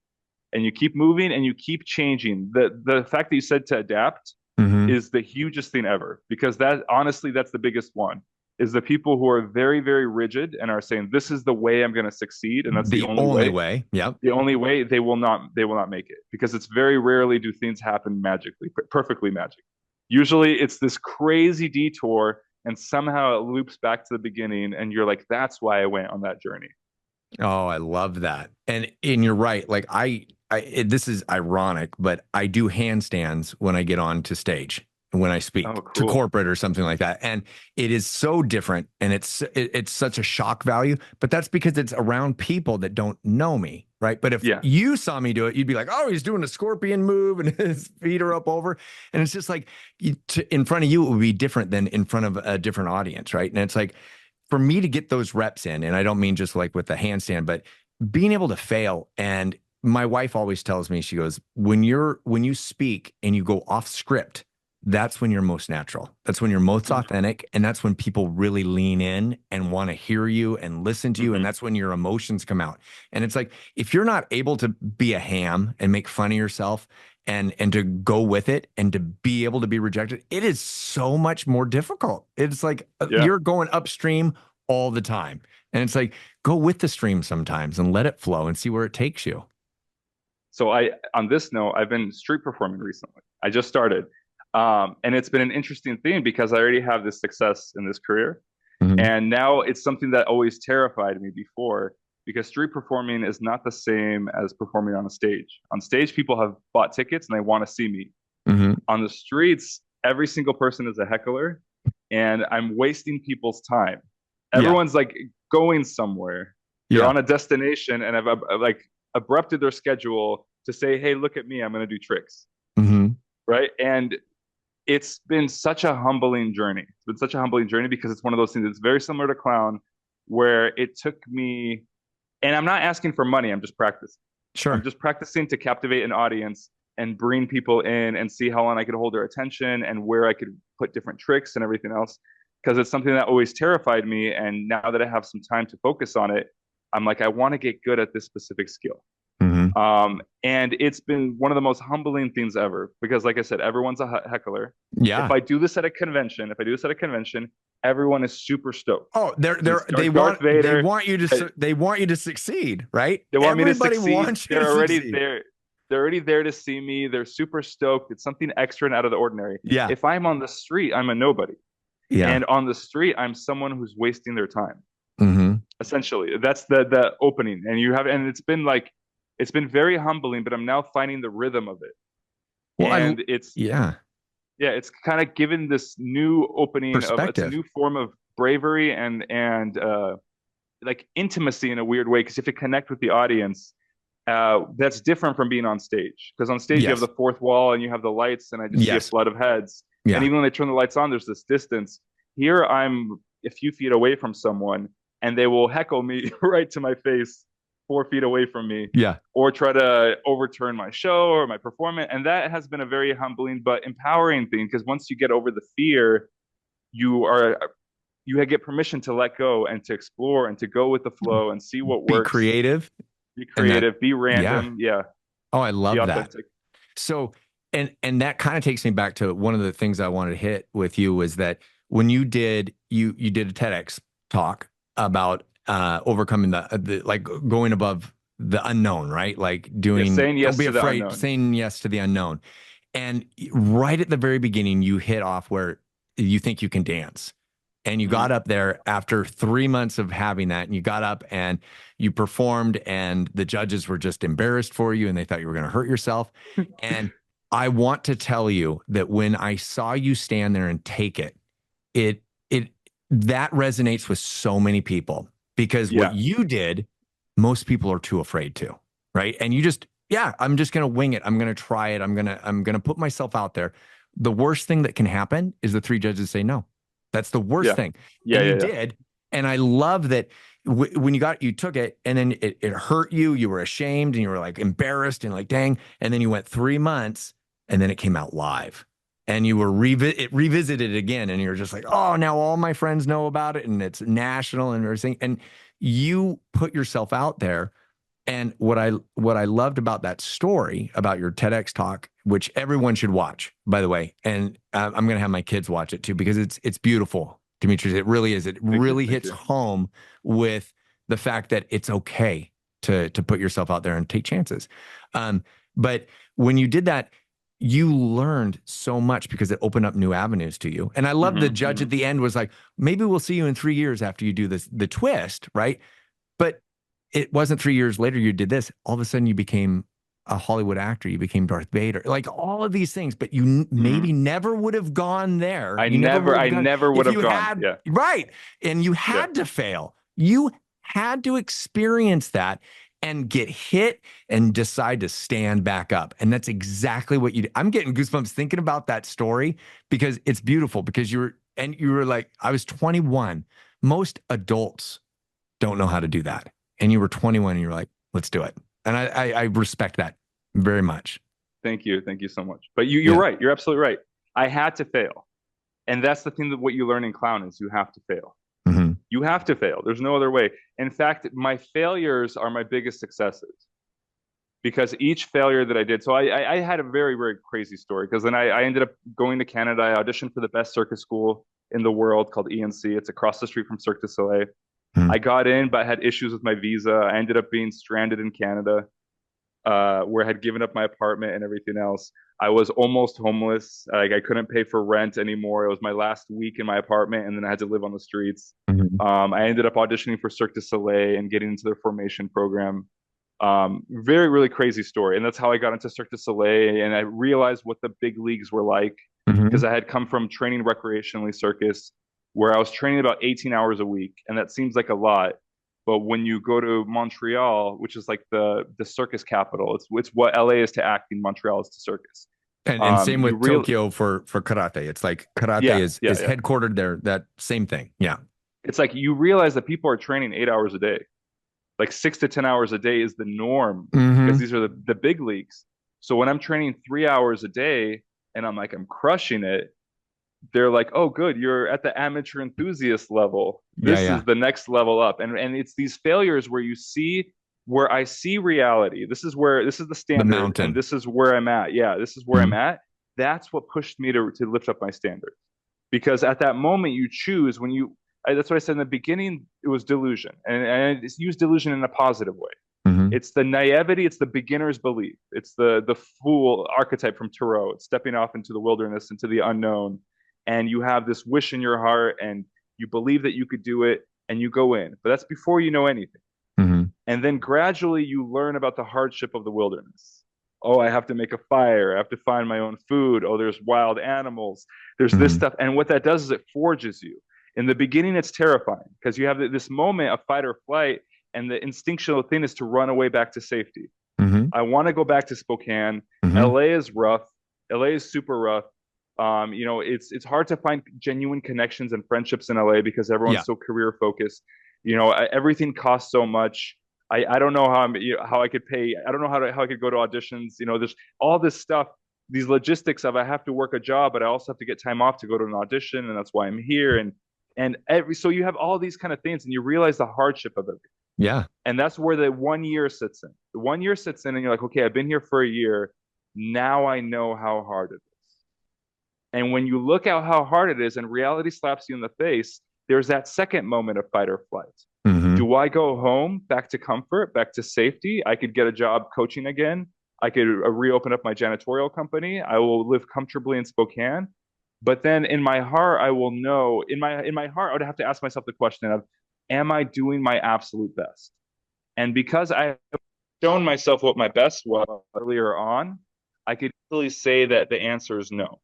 And you keep moving and you keep changing. The fact that you said to adapt is the hugest thing ever, because that honestly, that's the biggest one, is the people who are very, very rigid and are saying, this is the way I'm going to succeed. And that's the only way. Yep. The only way. They will not make it, because it's very rarely do things happen magically, perfectly magic. Usually it's this crazy detour and somehow it loops back to the beginning. And you're like, that's why I went on that journey. Oh, I love that. And you're right. Like this is ironic, but I do handstands when I get on to stage, when I speak to corporate or something like that. And it is so different. And it's such a shock value, but that's because it's around people that don't know me. Right. But if you saw me do it, you'd be like, oh, he's doing a scorpion move and his feet are up over. And it's just like in front of you, it would be different than in front of a different audience. Right. And it's like, for me to get those reps in, and I don't mean just like with the handstand, but being able to fail. And my wife always tells me, she goes, when you speak and you go off script, that's when you're most natural. That's when you're most authentic. And that's when people really lean in and want to hear you and listen to you. And that's when your emotions come out. And it's like, if you're not able to be a ham and make fun of yourself and to go with it and to be able to be rejected, it is so much more difficult. It's like you're going upstream all the time. And it's like, go with the stream sometimes and let it flow and see where it takes you. So on this note, I've been street performing recently. I just started. And it's been an interesting thing because I already have this success in this career. And now it's something that always terrified me before, because street performing is not the same as performing on a stage. On stage, people have bought tickets and they want to see me. On the streets, every single person is a heckler and I'm wasting people's time. Everyone's like going somewhere. You're on a destination and I've like abrupted their schedule to say, hey, look at me, I'm going to do tricks. Right. And it's been such a humbling journey. It's been such a humbling journey because it's one of those things that's very similar to clown, where it took me, and I'm not asking for money, I'm just practicing. I'm just practicing to captivate an audience and bring people in and see how long I could hold their attention and where I could put different tricks and everything else. Because it's something that always terrified me. And now that I have some time to focus on it, I'm like, I want to get good at this specific skill. And it's been one of the most humbling things ever, because like I said, everyone's a heckler. If I do this at a convention, everyone is super stoked. Oh, they want you to succeed, right? They want Everybody me to succeed. Wants you They're to already succeed. there. They're already there to see me. They're super stoked. It's something extra and out of the ordinary. Yeah. If I'm on the street, I'm a nobody. And on the street, I'm someone who's wasting their time. Essentially, that's the opening. And it's been very humbling, but I'm now finding the rhythm of it. Well, it's kind of given this new opening it's a new form of bravery and like intimacy in a weird way, because if you connect with the audience, that's different from being on stage. Because on stage you have the fourth wall and you have the lights, and I just see a flood of heads. And even when they turn the lights on, there's this distance. Here I'm a few feet away from someone, and they will heckle me right to my face, 4 feet away from me, or try to overturn my show or my performance. And that has been a very humbling but empowering thing, because once you get over the fear, you get permission to let go and to explore and to go with the flow and see what works. Be creative, be random. Oh, I love that. So, and that kind of takes me back to one of the things I wanted to hit with you, was that when you did a TEDx talk about overcoming the like going above the unknown, right? Like doing, saying yes, don't be to afraid, the unknown. saying yes to the unknown. And right at the very beginning, you hit off where you think you can dance. And you got up there after 3 months of having that, and you got up and you performed, and the judges were just embarrassed for you and they thought you were going to hurt yourself. And I want to tell you that when I saw you stand there and take it, it that resonates with so many people, because what you did, most people are too afraid to, right? And you just, I'm just going to wing it. I'm going to try it. I'm going to put myself out there. The worst thing that can happen is the 3 judges say no. That's the worst thing. And you did. And I love that when you took it, and then it hurt you. You were ashamed and you were like embarrassed and like, dang. And then you went 3 months and then it came out live. And you were revisited again, and you're just like, oh, now all my friends know about it, and it's national and everything. And you put yourself out there. And what I loved about that story, about your TEDx talk, which everyone should watch, by the way, and I'm going to have my kids watch it too, because it's beautiful, Dmitrious. It really is. It really hits home with the fact that it's okay to put yourself out there and take chances. But when you did that, you learned so much, because it opened up new avenues to you. And I love the judge at the end was like, maybe we'll see you in 3 years after you do the twist, right? But it wasn't 3 years later you did this. All of a sudden you became a Hollywood actor. You became Darth Vader, like all of these things, but you maybe never would have gone there. I never would have gone. Right. And you had to fail. You had to experience that and get hit and decide to stand back up. And that's exactly what you did. I'm getting goosebumps thinking about that story, because it's beautiful, because you were like, I was 21. Most adults don't know how to do that. And you were 21 and you were like, let's do it. And I respect that very much. Thank you. Thank you so much. But you're right. You're absolutely right. I had to fail. And that's the thing, that what you learn in clown is you have to fail. You have to fail. There's no other way. In fact, my failures are my biggest successes, because each failure that I did. So I had a very, very crazy story, because then I ended up going to Canada. I auditioned for the best circus school in the world called ENC. It's across the street from Cirque du Soleil. I got in, but I had issues with my visa. I ended up being stranded in Canada, where I had given up my apartment and everything else. I was almost homeless. Like, I couldn't pay for rent anymore. It was my last week in my apartment, and then I had to live on the streets. I ended up auditioning for Cirque du Soleil and getting into their formation program. Very, really crazy story. And that's how I got into Cirque du Soleil. And I realized what the big leagues were like, because I had come from training recreationally circus, where I was training about 18 hours a week. And that seems like a lot. But when you go to Montreal, which is like the circus capital, it's what LA is to acting, Montreal is to circus. And same with Tokyo for karate. It's like karate is headquartered there. That same thing. Yeah. It's like you realize that people are training 8 hours a day. Like 6 to 10 hours a day is the norm, because these are the big leagues. So when I'm training 3 hours a day and I'm like, I'm crushing it, they're like, oh, good, you're at the amateur enthusiast level. This is the next level up. And it's these failures where I see reality. This is the standard. The mountain. And this is where I'm at. Yeah, this is where I'm at. That's what pushed me to lift up my standards. Because at that moment you choose, that's what I said in the beginning, it was delusion. And I use delusion in a positive way. It's the naivety, it's the beginner's belief. It's the fool archetype from Thoreau. It's stepping off into the wilderness, into the unknown. And you have this wish in your heart, and you believe that you could do it, and you go in. But that's before you know anything. And then gradually you learn about the hardship of the wilderness. Oh, I have to make a fire. I have to find my own food. Oh, there's wild animals. There's this stuff. And what that does is it forges you. In the beginning, it's terrifying, because you have this moment of fight or flight, and the instinctual thing is to run away back to safety. I want to go back to Spokane. LA is rough. LA is super rough. It's hard to find genuine connections and friendships in LA, because everyone's so career focused. Everything costs so much. I don't know how I could pay. I don't know how I could go to auditions. There's all this stuff, these logistics of I have to work a job, but I also have to get time off to go to an audition, and that's why I'm here. So you have all these kind of things, and you realize the hardship of it. Yeah. And that's where the 1 year sits in. The 1 year sits in, and you're like, okay, I've been here for a year. Now I know how hard it is. And when you look at how hard it is and reality slaps you in the face, there's that second moment of fight or flight. Do I go home, back to comfort, back to safety? I could get a job coaching again. I could reopen up my janitorial company. I will live comfortably in Spokane. But then in my heart, I will know, in my heart, I would have to ask myself the question of, am I doing my absolute best? And because I have shown myself what my best was earlier on, I could easily say that the answer is no.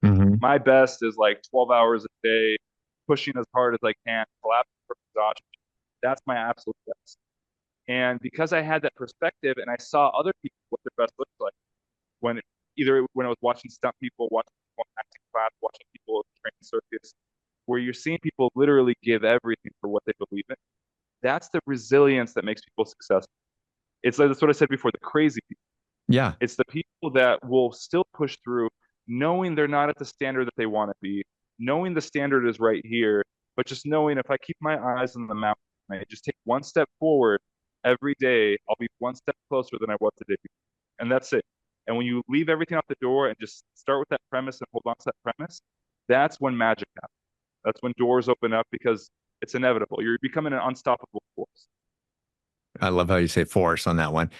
Mm-hmm. My best is like 12 hours a day, pushing as hard as I can, collapsing for exhaustion. That's my absolute best. And because I had that perspective and I saw other people what their best looked like, when either when I was watching stunt people, watching people in acting class, watching people train circus, where you're seeing people literally give everything for what they believe in. That's the resilience that makes people successful. It's like that's what I said before, the crazy people. Yeah. It's the people that will still push through, knowing they're not at the standard that they want to be, knowing the standard is right here, but just knowing if I keep my eyes on the mountain, I just take one step forward every day, I'll be one step closer than I was the day before. And that's it. And when you leave everything out the door and just start with that premise and hold on to that premise, that's when magic happens. That's when doors open up because it's inevitable. You're becoming an unstoppable force. I love how you say force on that one.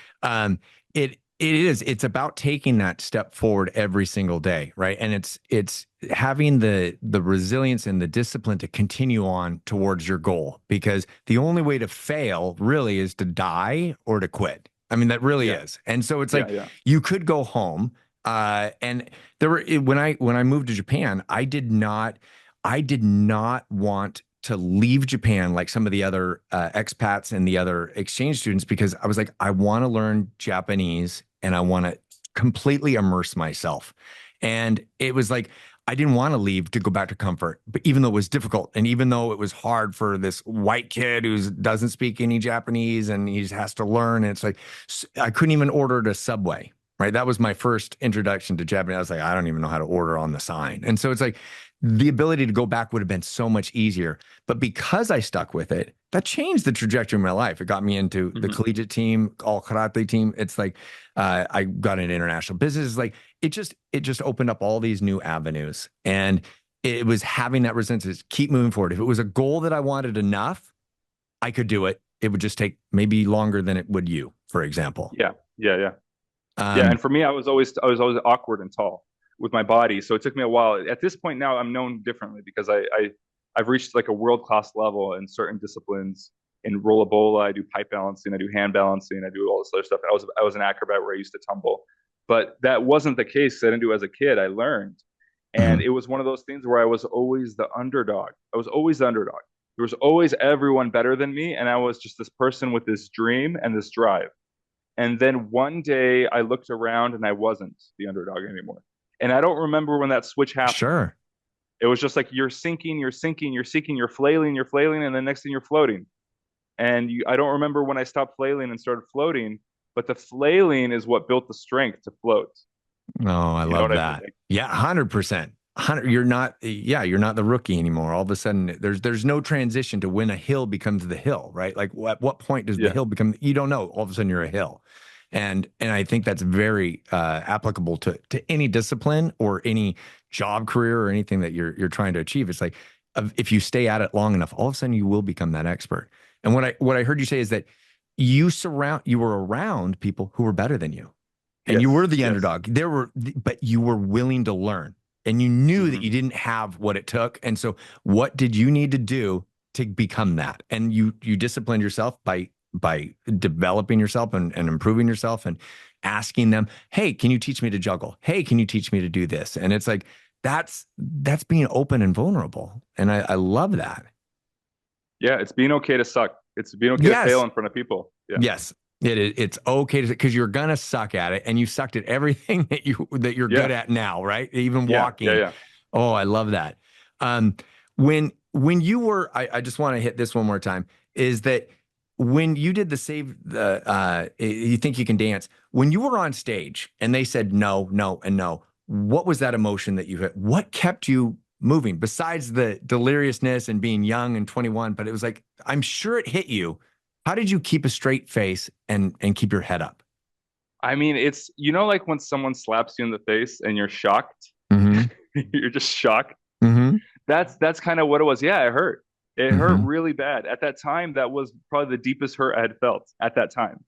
It's about taking that step forward every single day, right? And it's having the resilience and the discipline to continue on towards your goal, because the only way to fail really is to die or to quit. I mean, that really is. And so it's like you could go home. And there were when I moved to Japan, I did not want to leave Japan like some of the other expats and the other exchange students, because I was like, I want to learn Japanese and I want to completely immerse myself. And it was like, I didn't want to leave to go back to comfort, but even though it was difficult and even though it was hard for this white kid who doesn't speak any Japanese and he has to learn, and it's like, I couldn't even order at a Subway. Right. That was my first introduction to Japanese. I was like, I don't even know how to order on the sign. And so it's like the ability to go back would have been so much easier. But because I stuck with it, that changed the trajectory of my life. It got me into the collegiate team, all karate team. It's like I got into international business. Like it just opened up all these new avenues. And it was having that resilience, keep moving forward. If it was a goal that I wanted enough, I could do it. It would just take maybe longer than it would you, for example. Yeah. And for me, I was always awkward and tall with my body, so it took me a while. At this point now, I'm known differently because I've reached like a world-class level in certain disciplines. In rollabola, I do pipe balancing, I do hand balancing, I do all this other stuff. I was an acrobat where I used to tumble, but that wasn't the case. I didn't do it as a kid. I learned, and it was one of those things where I was always the underdog. I was always the underdog. There was always everyone better than me, and I was just this person with this dream and this drive. And then one day I looked around and I wasn't the underdog anymore. And I don't remember when that switch happened. Sure. It was just like you're sinking, you're sinking, you're sinking, you're flailing, and then next thing you're floating. And I don't remember when I stopped flailing and started floating, but the flailing is what built the strength to float. Oh, I love that. Yeah, 100%. You're not the rookie anymore. All of a sudden, there's no transition to when a hill becomes the hill, right? Like at what point does the hill become? You don't know. All of a sudden, you're a hill, and I think that's very applicable to any discipline or any job career or anything that you're trying to achieve. It's like if you stay at it long enough, all of a sudden you will become that expert. And what I heard you say is that you were around people who were better than you, and you were the underdog. But you were willing to learn. And you knew that you didn't have what it took. And so what did you need to do to become that? And you disciplined yourself by developing yourself and improving yourself and asking them, hey, can you teach me to juggle? Hey, can you teach me to do this? And it's like, that's being open and vulnerable. And I love that. Yeah, it's being okay to suck. It's being okay to fail in front of people. Yeah. Yes. It's okay to, because you're gonna suck at it, and you sucked at everything that you're good at now, right? Even walking. Oh, I love that. When you were, I just want to hit this one more time, is that when you did the you think you can dance, when you were on stage and they said no, no, and no, what was that emotion that you had? What kept you moving besides the deliriousness and being young and 21? But it was like, I'm sure it hit you. How did you keep a straight face and keep your head up? I mean, it's, like when someone slaps you in the face and you're shocked, you're just shocked. That's kind of what it was. Yeah, it hurt. It hurt really bad. At that time, that was probably the deepest hurt I had felt at that time.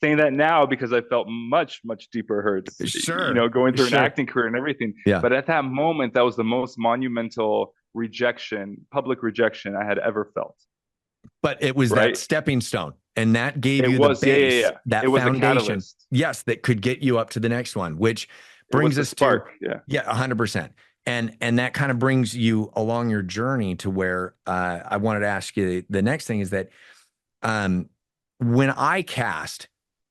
saying that now because I felt much, much deeper hurts, Sure. going through an Sure. acting career and everything. Yeah. But at that moment, that was the most monumental public rejection I had ever felt. But it was Right? that stepping stone, and that gave It you was, the base, that it was a foundation. catalyst. Yes, that could get you up to the next one, which It was brings the us spark. to 100%. And that kind of brings you along your journey to where I wanted to ask you the next thing is that when I cast,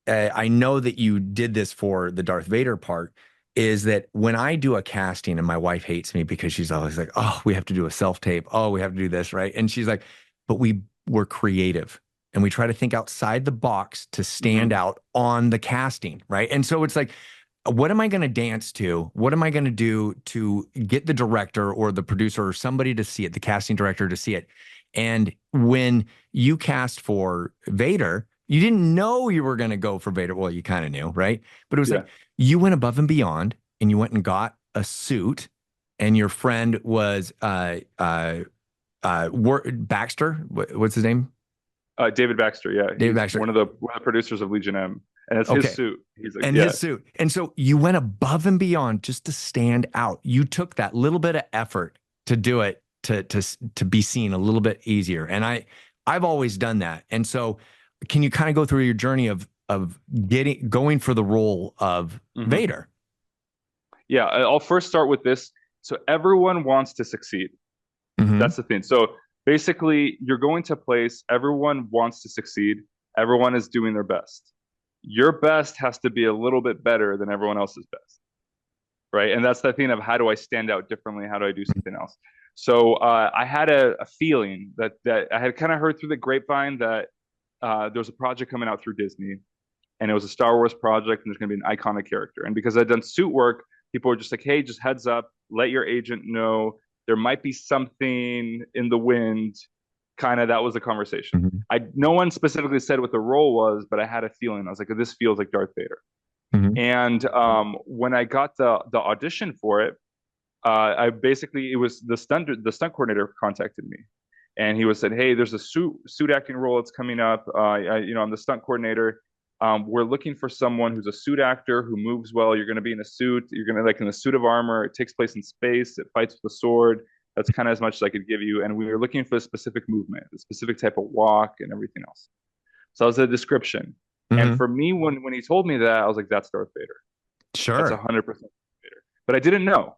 I know that you did this for the Darth Vader part, is that when I do a casting and my wife hates me because she's always like, oh, we have to do a self-tape. Oh, we have to do this, right? And she's like, but we're creative and we try to think outside the box to stand out on the casting, right? And so it's like, what am I going to dance to? What am I going to do to get the director or the producer or somebody to see it, the casting director to see it? And when you cast for Vader, you didn't know you were going to go for Vader. Well, you kind of knew, right? But it was like you went above and beyond and you went and got a suit and your friend was Baxter. What's his name? David Baxter. Yeah. David Baxter. One of the producers of Legion M. And it's his suit. He's like, his suit. And so you went above and beyond just to stand out. You took that little bit of effort to do it, to be seen a little bit easier. And I've always done that. And so can you kind of go through your journey of going for the role of Vader? Yeah, I'll first start with this. So everyone wants to succeed. That's the thing. So basically, you're going to place, everyone wants to succeed. Everyone is doing their best. Your best has to be a little bit better than everyone else's best, right? And that's the thing of how do I stand out differently? How do I do something else? So I had a feeling that I had kind of heard through the grapevine that there was a project coming out through Disney, and it was a Star Wars project, and there's going to be an iconic character. And because I'd done suit work, people were just like, hey, just heads up, let your agent know there might be something in the wind. Kind of, that was the conversation. No one specifically said what the role was, but I had a feeling. I was like, this feels like Darth Vader. And when I got the audition for it, it was the stunt coordinator contacted me, and he said, hey, there's a suit acting role that's coming up. I'm the stunt coordinator. We're looking for someone who's a suit actor who moves well. You're going to be in a suit. You're going to in a suit of armor. It takes place in space. It fights with a sword. That's kind of as much as I could give you. And we were looking for a specific movement, a specific type of walk and everything else. So that was the description. And for me, when he told me that, I was like, that's Darth Vader. Sure. That's 100% Vader. But I didn't know.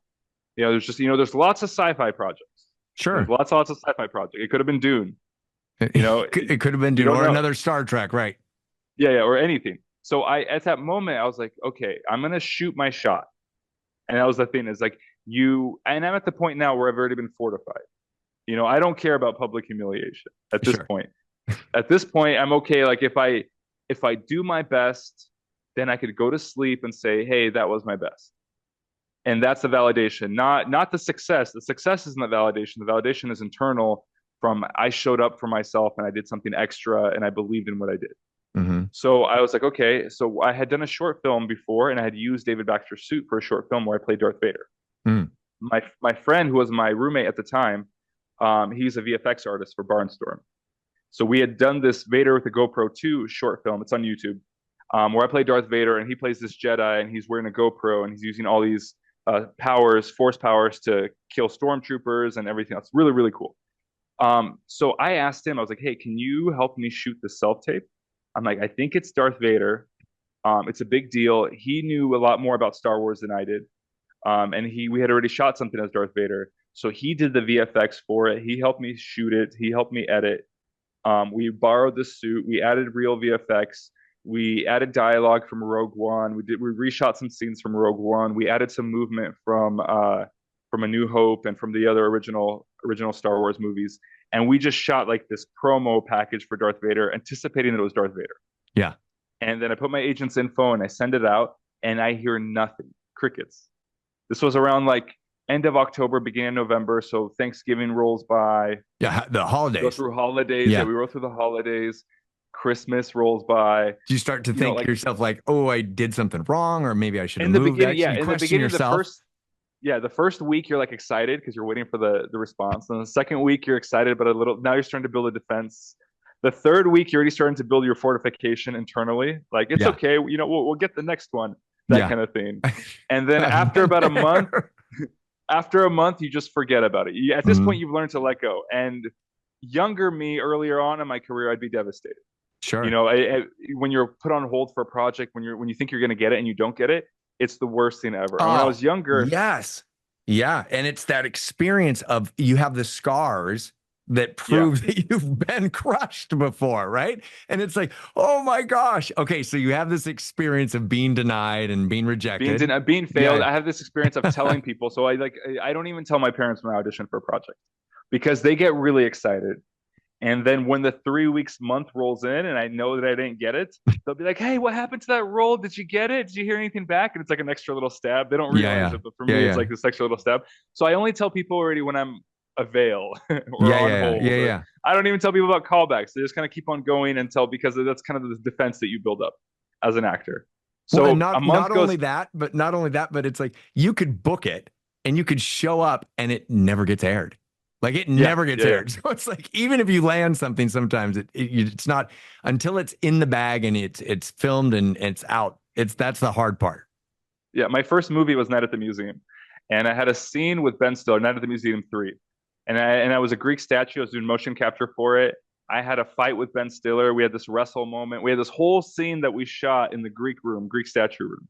There's lots of sci-fi projects. Sure. There's lots of sci-fi projects. It could have been Dune. It could have been Dune or another Star Trek, right? Yeah, or anything. So at that moment, I was like, okay, I'm going to shoot my shot. And that was the thing is like, and I'm at the point now where I've already been fortified. I don't care about public humiliation at this point. At this point, I'm okay. Like if I do my best, then I could go to sleep and say, hey, that was my best. And that's the validation, not the success. The success isn't the validation. The validation is internal from I showed up for myself and I did something extra and I believed in what I did. So I was like, okay. So I had done a short film before and I had used David Baxter's suit for a short film where I played Darth Vader. My friend, who was my roommate at the time, he's a VFX artist for Barnstorm. So we had done this Vader with a GoPro 2 short film. It's on YouTube, where I play Darth Vader and he plays this Jedi and he's wearing a GoPro and he's using all these force powers to kill stormtroopers and everything else. Really, really cool. So I asked him, I was like, hey, can you help me shoot the self-tape? I'm like, I think it's Darth Vader. It's a big deal. He knew a lot more about Star Wars than I did. And we had already shot something as Darth Vader. So he did the VFX for it. He helped me shoot it. He helped me edit. We borrowed the suit. We added real VFX. We added dialogue from Rogue One. We reshot some scenes from Rogue One. We added some movement from A New Hope and from the other original Star Wars movies. And we just shot like this promo package for Darth Vader, anticipating that it was Darth Vader. Yeah. And then I put my agent's info and I send it out and I hear nothing. Crickets. This was around like end of October, beginning of November. So Thanksgiving rolls by. Yeah, the holidays. Go through holidays. Yeah, we roll through the holidays. Christmas rolls by. Do you start to think yourself like, oh, I did something wrong, or maybe I should have moved that? Yeah, in the beginning yourself. The first week you're like excited because you're waiting for the response. And the second week you're excited, but now you're starting to build a defense. The third week, you're already starting to build your fortification internally. Like, it's Yeah. okay, we'll get the next one, that Yeah. kind of thing. And then I've been there. after a month, you just forget about it. At this Mhm. point, you've learned to let go. And younger me, earlier on in my career, I'd be devastated. You Sure. know, when you're put on hold for a project, when you think you're going to get it and you don't get it, it's the worst thing ever. And when I Oh, was younger, yes. Yeah. And it's that experience of you have the scars that yeah, prove that you've been crushed before, right? And it's like, oh my gosh. Okay. So you have this experience of being denied and being rejected. being failed, Yeah. I have this experience of telling people. So I don't even tell my parents when I audition for a project because they get really excited. And then when the 3 weeks month rolls in and I know that I didn't get it, they'll be like, "Hey, what happened to that role? Did you get it? Did you hear anything back?" And it's like an extra little stab. They don't Yeah. realize Yeah. it, but for Yeah. me, it's Yeah. like this extra little stab. So I only tell people already when I'm avail or Yeah. on Yeah. Yeah. hold, or Yeah. I don't even tell people about callbacks. They just kind of keep on going until, because that's kind of the defense that you build up as an actor. Well, and So a month goes. not only that, but it's like you could book it and you could show up and it never gets aired. Like it Yeah, never gets yeah, yeah. aired. So it's like even if you land something, sometimes it's not until it's in the bag and it's filmed and it's out. That's the hard part. Yeah, my first movie was Night at the Museum, and I had a scene with Ben Stiller, Night at the Museum 3, and I was a Greek statue. I was doing motion capture for it. I had a fight with Ben Stiller. We had this wrestle moment. We had this whole scene that we shot in the Greek room, Greek statue room,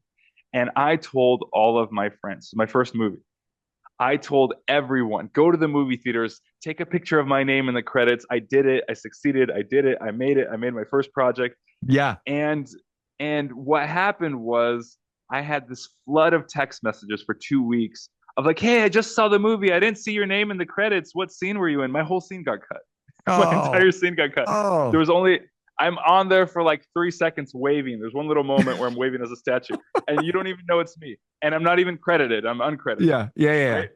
and I told all of my friends. My first movie. I told everyone, go to the movie theaters, take a picture of my name in the credits. I did it. I succeeded. I did it. I made it. I made my first project. Yeah. And what happened was I had this flood of text messages for 2 weeks of like, "Hey, I just saw the movie. I didn't see your name in the credits. What scene were you in?" My whole scene got cut. My Oh. entire scene got cut. There Oh. was only I'm on there for like 3 seconds waving. There's one little moment where I'm waving as a statue, and you don't even know it's me. And I'm not even credited. I'm uncredited. Yeah. Yeah. Yeah. Right?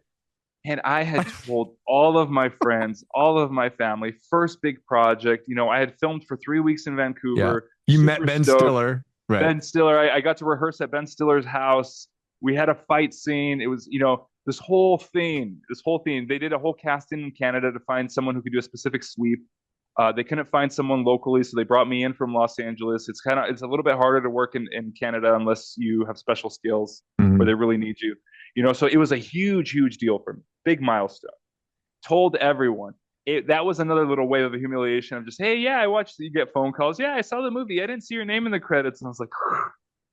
And I had told all of my friends, all of my family, first big project. I had filmed for 3 weeks in Yeah. Vancouver. You met Super Ben stoked. Stiller. Right. Ben Stiller, I got to rehearse at Ben Stiller's house. We had a fight scene. It was, this whole thing. They did a whole casting in Canada to find someone who could do a specific sweep. They couldn't find someone locally, so they brought me in from Los Angeles. It's a little bit harder to work in Canada unless you have special skills where they really need you. So it was a huge, huge deal for me. Big milestone. Told everyone. That was another little wave of humiliation of just, "Hey, yeah, I watched. You get phone calls. Yeah, I saw the movie. I didn't see your name in the credits." And I was like,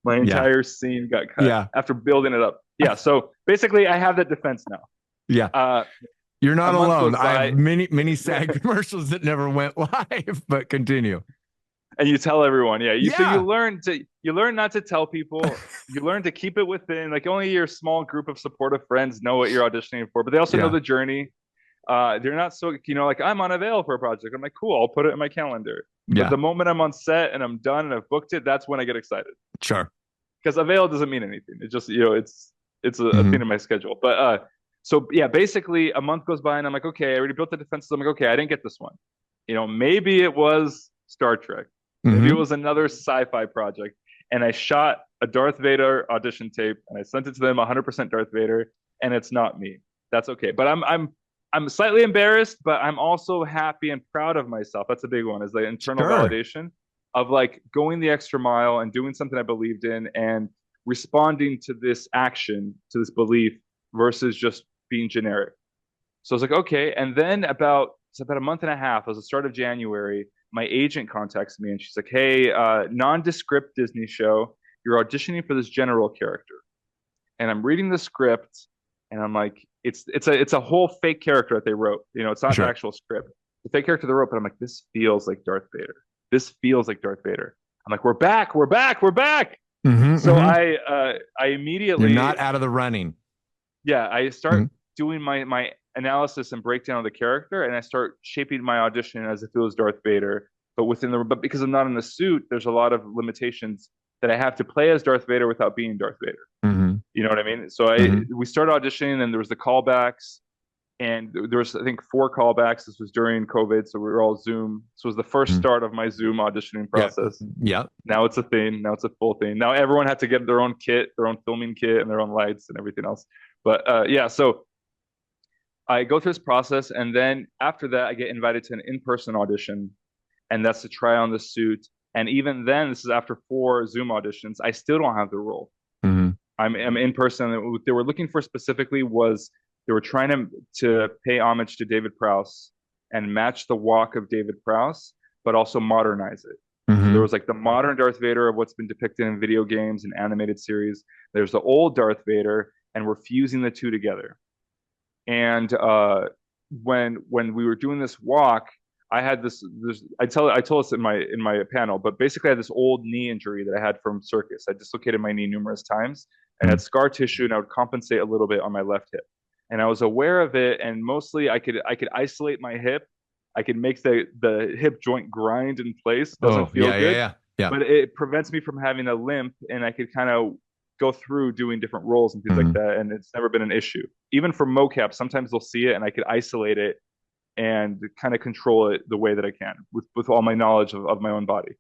my Yeah. entire scene got cut Yeah. after building it up. Yeah. So basically, I have that defense now. Yeah. You're not A month alone. goes I by. have many SAG commercials that never went live, but continue. And you tell everyone, yeah. So Yeah. you learn not to tell people. You learn to keep it within, like, only your small group of supportive friends know what you're auditioning for, but they also know Yeah. the journey. They're not so, like, I'm on avail for a project. I'm like, cool, I'll put it in my calendar. Yeah. But the moment I'm on set and I'm done and I've booked it, that's when I get excited. Sure. Because avail doesn't mean anything. It just, it's a thing in my schedule. But so yeah, basically a month goes by and I'm like, okay, I already built the defenses. I'm like, okay, I didn't get this one. Maybe it was Star Trek. Maybe it was another sci-fi project. And I shot a Darth Vader audition tape and I sent it to them, 100% Darth Vader, and it's not me. That's okay. But I'm slightly embarrassed, but I'm also happy and proud of myself. That's a big one, is the internal validation of like going the extra mile and doing something I believed in and responding to this action, to this belief, versus just being generic. So I was like, okay. And then about a month and a half, it was the start of January, my agent contacts me and she's like, "Hey, nondescript Disney show, you're auditioning for this general character." And I'm reading the script and I'm like, it's a whole fake character that they wrote. It's not the actual script. The fake character they wrote, but I'm like, this feels like Darth Vader. This feels like Darth Vader. I'm like, we're back. So I immediately, You're not out of the running. Yeah, I start doing my analysis and breakdown of the character, and I start shaping my audition as if it was Darth Vader. But because I'm not in the suit, there's a lot of limitations that I have to play as Darth Vader without being Darth Vader. You know what I mean? So we started auditioning, and there was the callbacks, and there was, I think, 4 callbacks. This was during COVID, so we were all Zoom. This was the first start of my Zoom auditioning process. Yeah. Now it's a thing. Now it's a full thing. Now everyone had to get their own kit, their own filming kit, and their own lights and everything else. But yeah, so I go through this process, and then after that, I get invited to an in-person audition and that's to try on the suit. And even then, this is after 4 Zoom auditions, I still don't have the role. Mm-hmm. I'm in person. What they were looking for specifically was they were trying to pay homage to David Prowse and match the walk of David Prowse, but also modernize it. Mm-hmm. So there was like the modern Darth Vader of what's been depicted in video games and animated series. There's the old Darth Vader, and we're fusing the two together. And when we were doing this walk, I had this I told us in my panel, but basically I had this old knee injury that I had from circus. I dislocated my knee numerous times and had scar tissue, and I would compensate a little bit on my left hip. And I was aware of it, and mostly I could isolate my hip. I could make the hip joint grind in place. Doesn't feel good. Yeah. But it prevents me from having a limp, and I could kind of go through doing different roles and things like that, and it's never been an issue. Even for mocap, sometimes they'll see it and I could isolate it and kind of control it the way that I can with all my knowledge of my own body.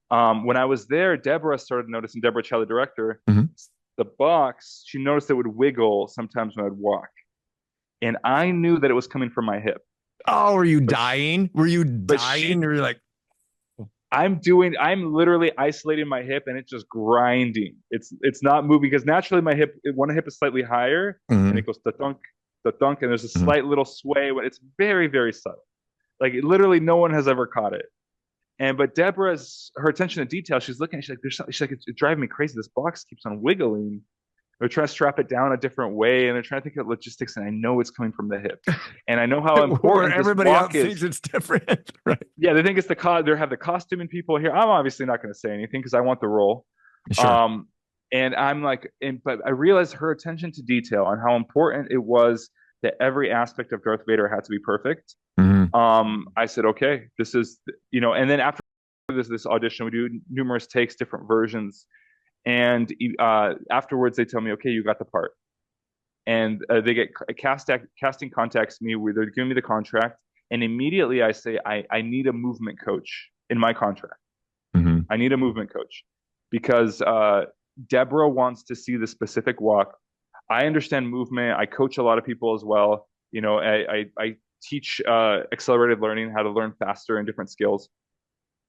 When I was there, Deborah started noticing, Deborah Chow, the director, the box, she noticed it would wiggle sometimes when I'd walk. And I knew that it was coming from my hip. Oh, were you dying? Were you dying? Or like, I'm literally isolating my hip and it's just grinding. It's not moving because naturally my one hip is slightly higher and it goes da-thunk, da-thunk, and there's a slight little sway, but it's very, very subtle. Like literally no one has ever caught it. But Deborah's, her attention to detail, she's looking, she's like, it's driving me crazy. This box keeps on wiggling. They're trying to strap it down a different way, and they're trying to think of logistics, and I know it's coming from the hip. And I know how important everybody this else walk is. thinks it's different, right? Yeah, they think it's they have the costuming people here. I'm obviously not going to say anything because I want the role. Sure. And I'm like, but I realized her attention to detail and how important it was that every aspect of Darth Vader had to be perfect. I said, okay, this is, and then after this audition, we do numerous takes, different versions. And afterwards, they tell me, okay, you got the part. And they get casting contacts me where they're giving me the contract. And immediately I say, I need a movement coach in my contract. I need a movement coach because Deborah wants to see the specific walk. I understand movement. I coach a lot of people as well. I teach accelerated learning, how to learn faster and different skills.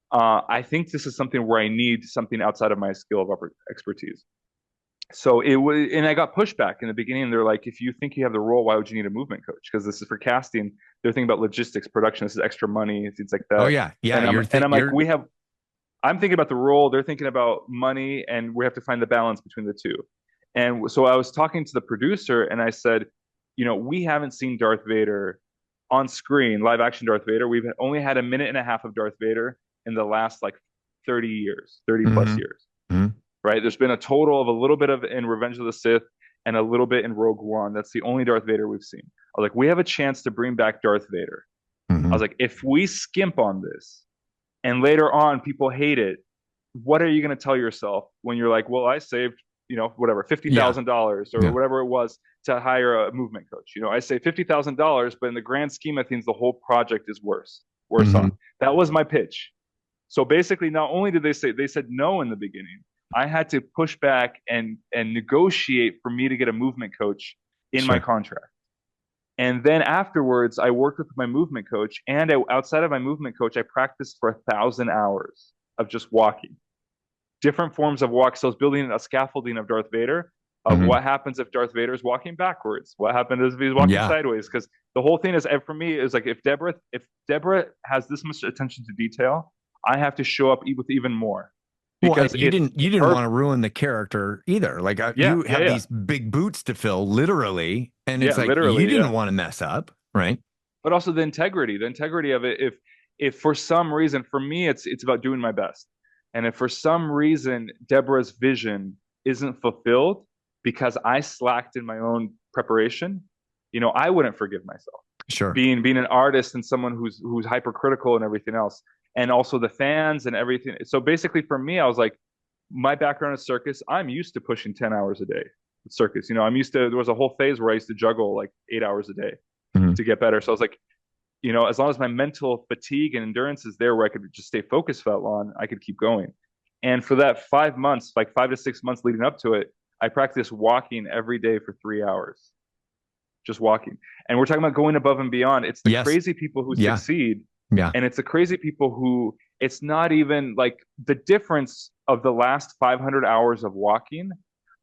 I think this is something where I need something outside of my skill of expertise. So and I got pushback in the beginning. They're like, if you think you have the role, why would you need a movement coach? Because this is for casting. They're thinking about logistics, production. This is extra money, things like that. Oh yeah. I'm thinking about the role. They're thinking about money, and we have to find the balance between the two. And so I was talking to the producer, and I said, we haven't seen Darth Vader on screen, live action Darth Vader. We've only had a minute and a half of Darth Vader in the last 30 years, 30 plus years, right? There's been a total of a little bit in Revenge of the Sith and a little bit in Rogue One. That's the only Darth Vader we've seen. I was like, we have a chance to bring back Darth Vader. I was like, if we skimp on this and later on people hate it, what are you going to tell yourself when you're like, well, I saved, whatever, $50,000 or whatever it was to hire a movement coach. I say $50,000, but in the grand scheme of things, the whole project is worse on. That was my pitch. So basically, not only did they said no in the beginning, I had to push back and negotiate for me to get a movement coach in my contract. And then afterwards, I worked with my movement coach, and outside of my movement coach, I practiced for 1,000 hours of just walking. Different forms of walk. So I was building a scaffolding of Darth Vader, of what happens if Darth Vader is walking backwards, what happens if he's walking sideways. Because the whole thing is, for me, is like, if Deborah has this much attention to detail, I have to show up with even more. Because you didn't want to ruin the character either. Like you have these big boots to fill, literally, and it's like you didn't want to mess up, right? But also the integrity of it. If for some reason, for me, it's about doing my best, and if for some reason Deborah's vision isn't fulfilled because I slacked in my own preparation, I wouldn't forgive myself. Sure. Being an artist and someone who's hypercritical and everything else. And also the fans and everything. So basically for me, I was like, my background is circus. I'm used to pushing 10 hours a day with circus. There was a whole phase where I used to juggle 8 hours a day to get better. So I was like, as long as my mental fatigue and endurance is there where I could just stay focused for that long, I could keep going. And for that 5 months, 5 to 6 months leading up to it, I practiced walking every day for 3 hours. Just walking. And we're talking about going above and beyond. It's the crazy people who succeed. Yeah. And it's the crazy people who, It's not even like the difference of the last 500 hours of walking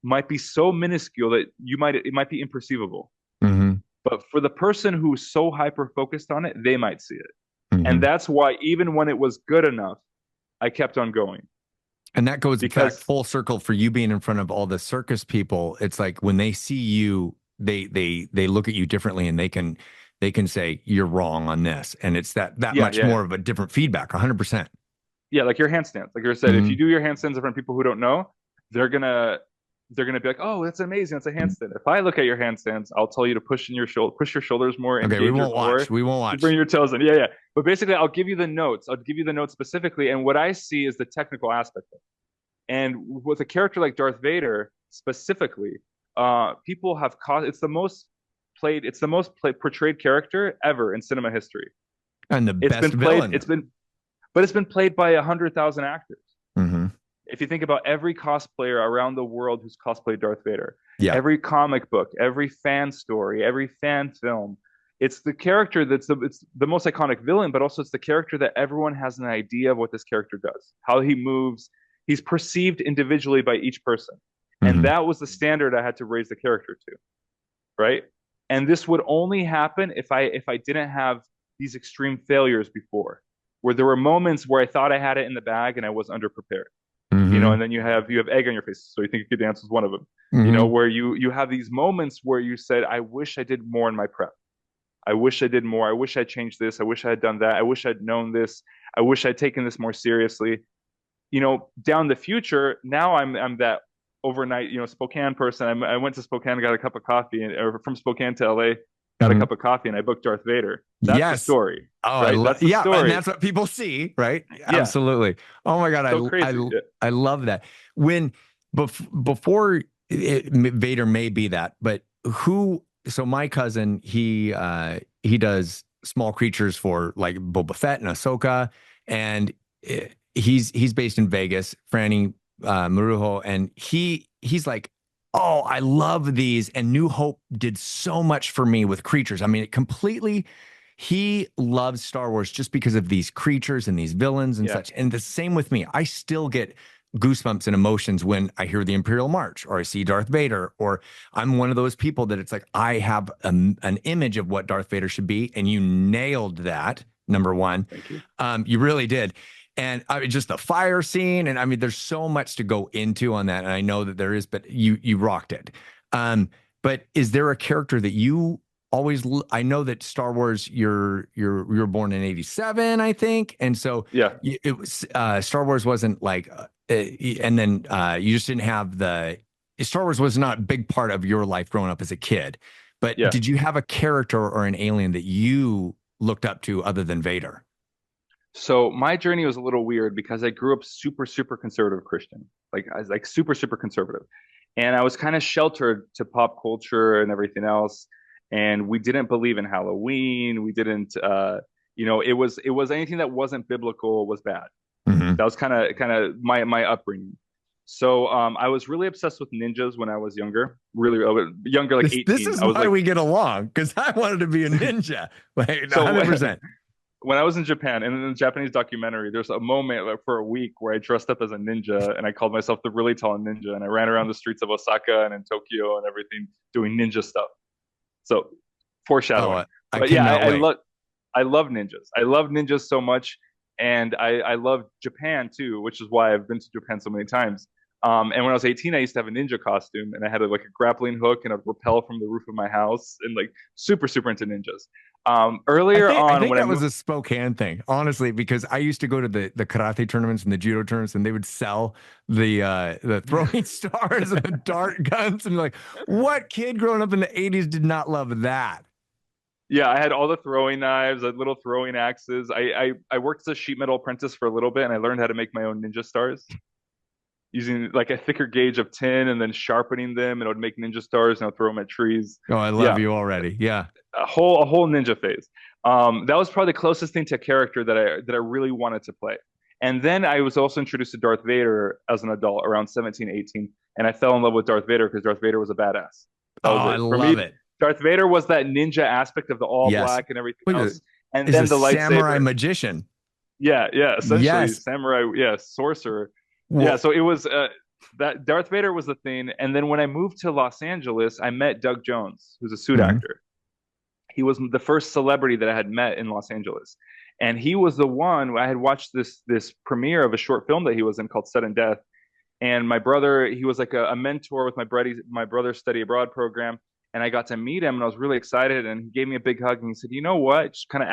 might be so minuscule that it might be imperceivable. Hmm. But for the person who's so hyper focused on it, they might see it. And Hmm. that's why even when it was good enough, I kept on going. And that goes back Because full circle for you being in front of all the circus people. It's like when they see you, they look at you differently, and they can say you're wrong on this, and it's that yeah, much yeah, more of a different feedback. 100%. yeah, like your handstands. Like I said, if you Hmm. do your handstands in front of people who don't know, they're gonna they're gonna be like, "Oh, that's amazing! That's a handstand." If I look at your handstands, I'll tell you to push your shoulders more, Okay, we engage your won't watch. core, We won't bring watch. your toes in. Yeah, yeah. But basically, I'll give you the notes. I'll give you the notes specifically, and what I see is the technical aspect of it. And with a character like Darth Vader specifically, people have caused. It's the most played portrayed character ever in cinema history. And the It's best been played. villain. But it's been played by 100,000 actors. Hmm. If you think about every cosplayer around the world who's cosplayed Darth Vader, Yeah. every comic book, every fan story, every fan film, it's the character it's the most iconic villain, but also it's the character that everyone has an idea of what this character does, how he moves. He's perceived individually by each person. And Hmm. that was the standard I had to raise the character to, right? And this would only happen if I didn't have these extreme failures before, where there were moments where I thought I had it in the bag and I was underprepared. Hmm. And then you have egg on your face, so you think you could dance was one of them. Hmm. Where you have these moments where you said, I wish I did more in my prep. I wish I did more. I wish I changed this. I wish I had done that. I wish I'd known this. I wish I'd taken this more seriously. Down the future, now I'm that overnight, Spokane person. I went to Spokane, got a cup of coffee, or from Spokane to LA, got a Hmm. cup of coffee, and I booked Darth Vader. That's the Yes. story, Oh, I right? love, That's the yeah, and story. that's what people see, right? Yeah, Absolutely. Oh my God, so crazy. Yeah. I love that. When before Vader may be that, but who? So my cousin, he does small creatures for like Boba Fett and Ahsoka, and he's based in Vegas, Franny Marujo, and he's like, oh, I love these. And New Hope did so much for me with creatures. I mean, it completely, he loves Star Wars just because of these creatures and these villains and Yeah. such. And the same with me. I still get goosebumps and emotions when I hear the Imperial March or I see Darth Vader, or I'm one of those people that it's like, I have an image of what Darth Vader should be. And you nailed that, number one. Thank you. You really did. And I mean, just the fire scene, and I mean, there's so much to go into on that, and I know that there is, but you rocked it. But is there a character that you always? I know that Star Wars, you're born in '87, I think, and so Yeah. it was Star Wars wasn't like, and then you just didn't have the Star Wars was not a big part of your life growing up as a kid. But Yeah. did you have a character or an alien that you looked up to other than Vader? So my journey was a little weird because I grew up super, super conservative Christian. Like I was like super, super conservative. And I was kind of sheltered to pop culture and everything else. And we didn't believe in Halloween. We didn't it was anything that wasn't biblical was bad. Mm-hmm. That was kind of my upbringing. So I was really obsessed with ninjas when I was younger, really younger, like This 18. is I was why like, we get along, because I wanted to be a ninja. Like so 100%. when I was in Japan, and in the Japanese documentary, there's a moment like, for a week where I dressed up as a ninja and I called myself the really tall ninja, and I ran around the streets of Osaka and in Tokyo and everything doing ninja stuff. So Oh, foreshadowing. I But yeah, cannot wait. I love ninjas. I love ninjas so much, and I love Japan too, which is why I've been to Japan so many times. And when I was 18, I used to have a ninja costume, and I had like a grappling hook and a rappel from the roof of my house, and like super super into ninjas. Earlier I on, think when I that was moved, a Spokane thing, honestly, because I used to go to the karate tournaments and the judo tournaments, and they would sell the throwing stars and the dart guns, and like, what kid growing up in the '80s did not love that? yeah, I had all the throwing knives, I had little throwing axes. I worked as a sheet metal apprentice for a little bit, and I learned how to make my own ninja stars using like a thicker gauge of tin and then sharpening them, and I would make ninja stars and I'd throw them at trees. Oh, I love Yeah, you already. Yeah. a whole ninja phase. That was probably the closest thing to a character that I really wanted to play. And then I was also introduced to Darth Vader as an adult around 17, 18, and I fell in love with Darth Vader because Darth Vader was a badass. That Oh, was I it. For me, love it. Darth Vader was that ninja aspect of the all Yes. black and everything Look at else, it. and Is a then the samurai lightsaber. magician. Yeah, essentially Yes. samurai, yeah, sorcerer. Yeah, Well, so it was that Darth Vader was the thing. And then when I moved to Los Angeles, I met Doug Jones, who's a suit mhm, actor. He was the first celebrity that I had met in Los Angeles. And he was the one I had watched this premiere of a short film that he was in called Sudden Death. And my brother, he was like a mentor with my brother's study abroad program. And I got to meet him and I was really excited. And he gave me a big hug and he said, you know what? Just kind of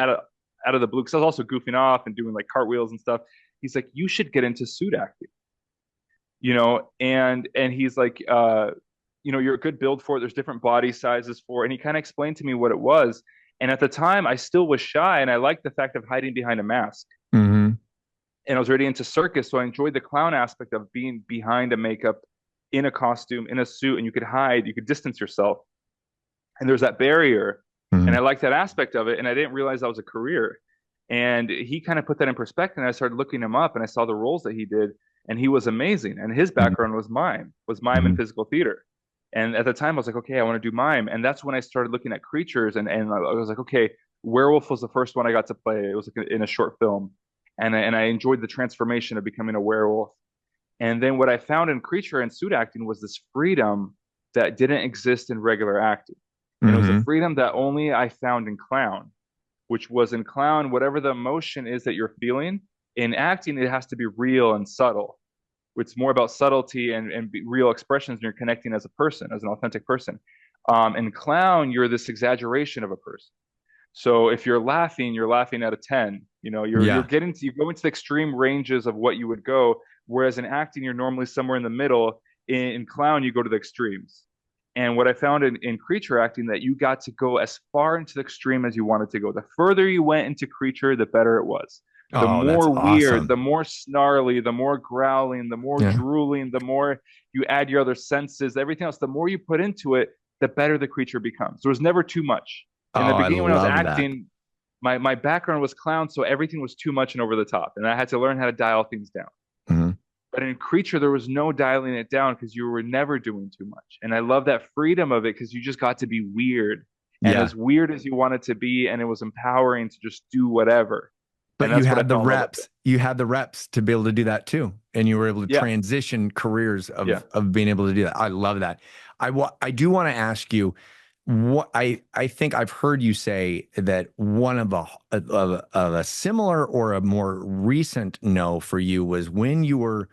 out of the blue, because I was also goofing off and doing like cartwheels and stuff. He's like, you should get into suit acting, and he's like, you're a good build for it. There's different body sizes for it. And he kind of explained to me what it was. And at the time, I still was shy and I liked the fact of hiding behind a mask. mhm, And I was already into circus, so I enjoyed the clown aspect of being behind a makeup, in a costume, in a suit, and you could hide, you could distance yourself, and there's that barrier. And I mhm, liked that aspect of it, and I didn't realize that was a career. And he kind of put that in perspective, and I started looking him up, and I saw the roles that he did, and he was amazing. And his mhm, background was mime and mhm, physical theater. And at the time, I was like, okay, I want to do mime, and that's when I started looking at creatures, and I was like, okay, werewolf was the first one I got to play. It was like in a short film, and I enjoyed the transformation of becoming a werewolf. And then what I found in creature and suit acting was this freedom that didn't exist in regular acting. And it was a mhm. freedom that only I found in clown, which was in clown, whatever the emotion is that you're feeling, in acting, it has to be real and subtle. It's more about subtlety and real expressions, and you're connecting as a person, as an authentic person. In clown, you're this exaggeration of a person. So if you're laughing at a 10. You're Yeah. getting to you go into the extreme ranges of what you would go. Whereas in acting, you're normally somewhere in the middle. In clown, you go to the extremes. And what I found in creature acting, that you got to go as far into the extreme as you wanted to go. The further you went into creature, the better it was. The Oh, that's more weird, the awesome. more snarly, the more growling, the more Yeah. drooling, the more you add your other senses, everything else, the more you put into it, the better the creature becomes. There was never too much. In the Oh, I beginning, when I was love that. acting, my background was clown, so everything was too much and over the top, and I had to learn how to dial things down. Mhm. But in creature, there was no dialing it down because you were never doing too much, and I love that freedom of it because you just got to be weird and Yeah. as weird as you wanted to be, and it was empowering to just do whatever, and But you that's what I had the fell in love with it. reps. You had the reps to be able to do that too. And you were able to Yeah, transition careers yeah, of being able to do that. I love that. I do want to ask you what I think I've heard you say that one of a similar or a more recent no for you was when you were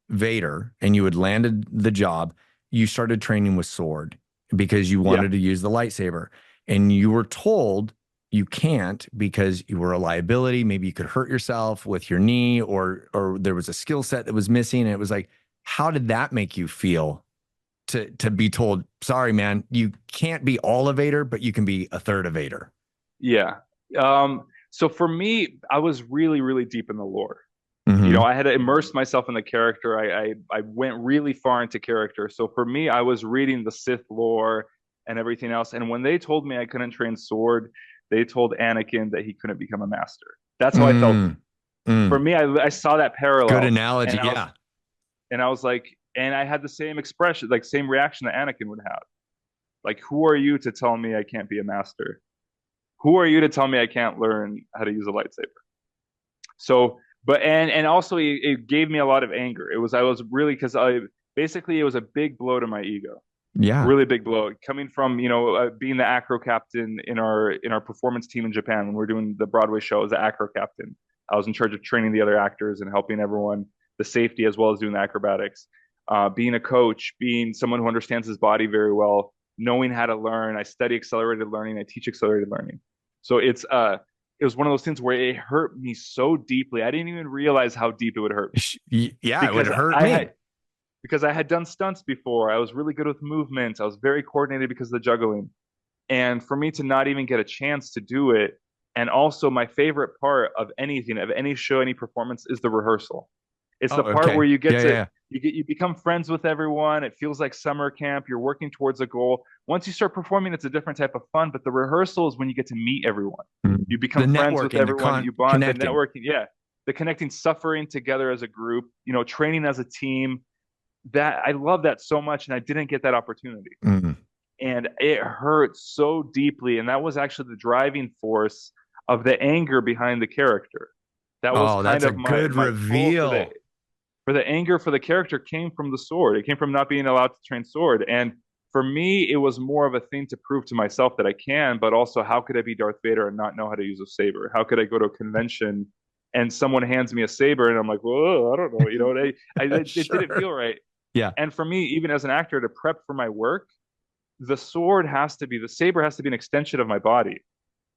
Vader and you had landed the job, you started training with sword because you yeah, wanted to use the lightsaber. And you were told you can't because you were a liability. Maybe you could hurt yourself with your knee, or there was a skill set that was missing. And it was like, how did that make you feel to be told, sorry, man, you can't be all a Vader, but you can be a third of Vader? yeah. So for me, I was really, really deep in the lore. Mm-hmm. I had to immerse myself in the character. I went really far into character. So for me, I was reading the Sith lore and everything else. And when they told me I couldn't train sword, they told Anakin that he couldn't become a master. That's how I felt. Mm, mm. For me, I saw that Good parallel, analogy. and Yeah. I was like, and I had the same expression, like same reaction that Anakin would have. Like, who are you to tell me I can't be a master? Who are you to tell me I can't learn how to use a lightsaber? So, but and also it gave me a lot of anger. I was really, because I basically, it was a big blow to my ego, Yeah. really big blow, coming from being the acro captain in our performance team in Japan when we are doing the Broadway show as the acro captain. I was in charge of training the other actors and helping everyone, the safety as well as doing the acrobatics. Being a coach, being someone who understands his body very well, knowing how to learn. I study accelerated learning. I teach accelerated learning. So it was one of those things where it hurt me so deeply. I didn't even realize how deep it would hurt me Yeah, it would because hurt I me. had because I had done stunts before. I was really good with movements. I was very coordinated because of the juggling. And for me to not even get a chance to do it, and also my favorite part of anything, of any show, any performance, is the rehearsal. It's Oh, the part where okay. you get Yeah, to yeah, you become friends with everyone. It feels like summer camp. You're working towards a goal. Once you start performing, it's a different type of fun. But the rehearsal is when you get to meet everyone. yeah. You The become friends with networking, the everyone. You bond, the connecting. networking, yeah, the connecting, suffering together as a group. Training as a team. That I love that so much, and I didn't get that opportunity, Mm. and it hurt so deeply. And that was actually the driving force of the anger behind the character. That was Oh, kind that's a of good my pull reveal. for the anger for the character came from the sword. It came from not being allowed to train sword. And for me, it was more of a thing to prove to myself that I can, but also how could I be Darth Vader and not know how to use a saber? How could I go to a convention and someone hands me a saber and I'm like, whoa, I don't know, it didn't Sure. feel right. Yeah. And for me, even as an actor, to prep for my work, the saber has to be an extension of my body.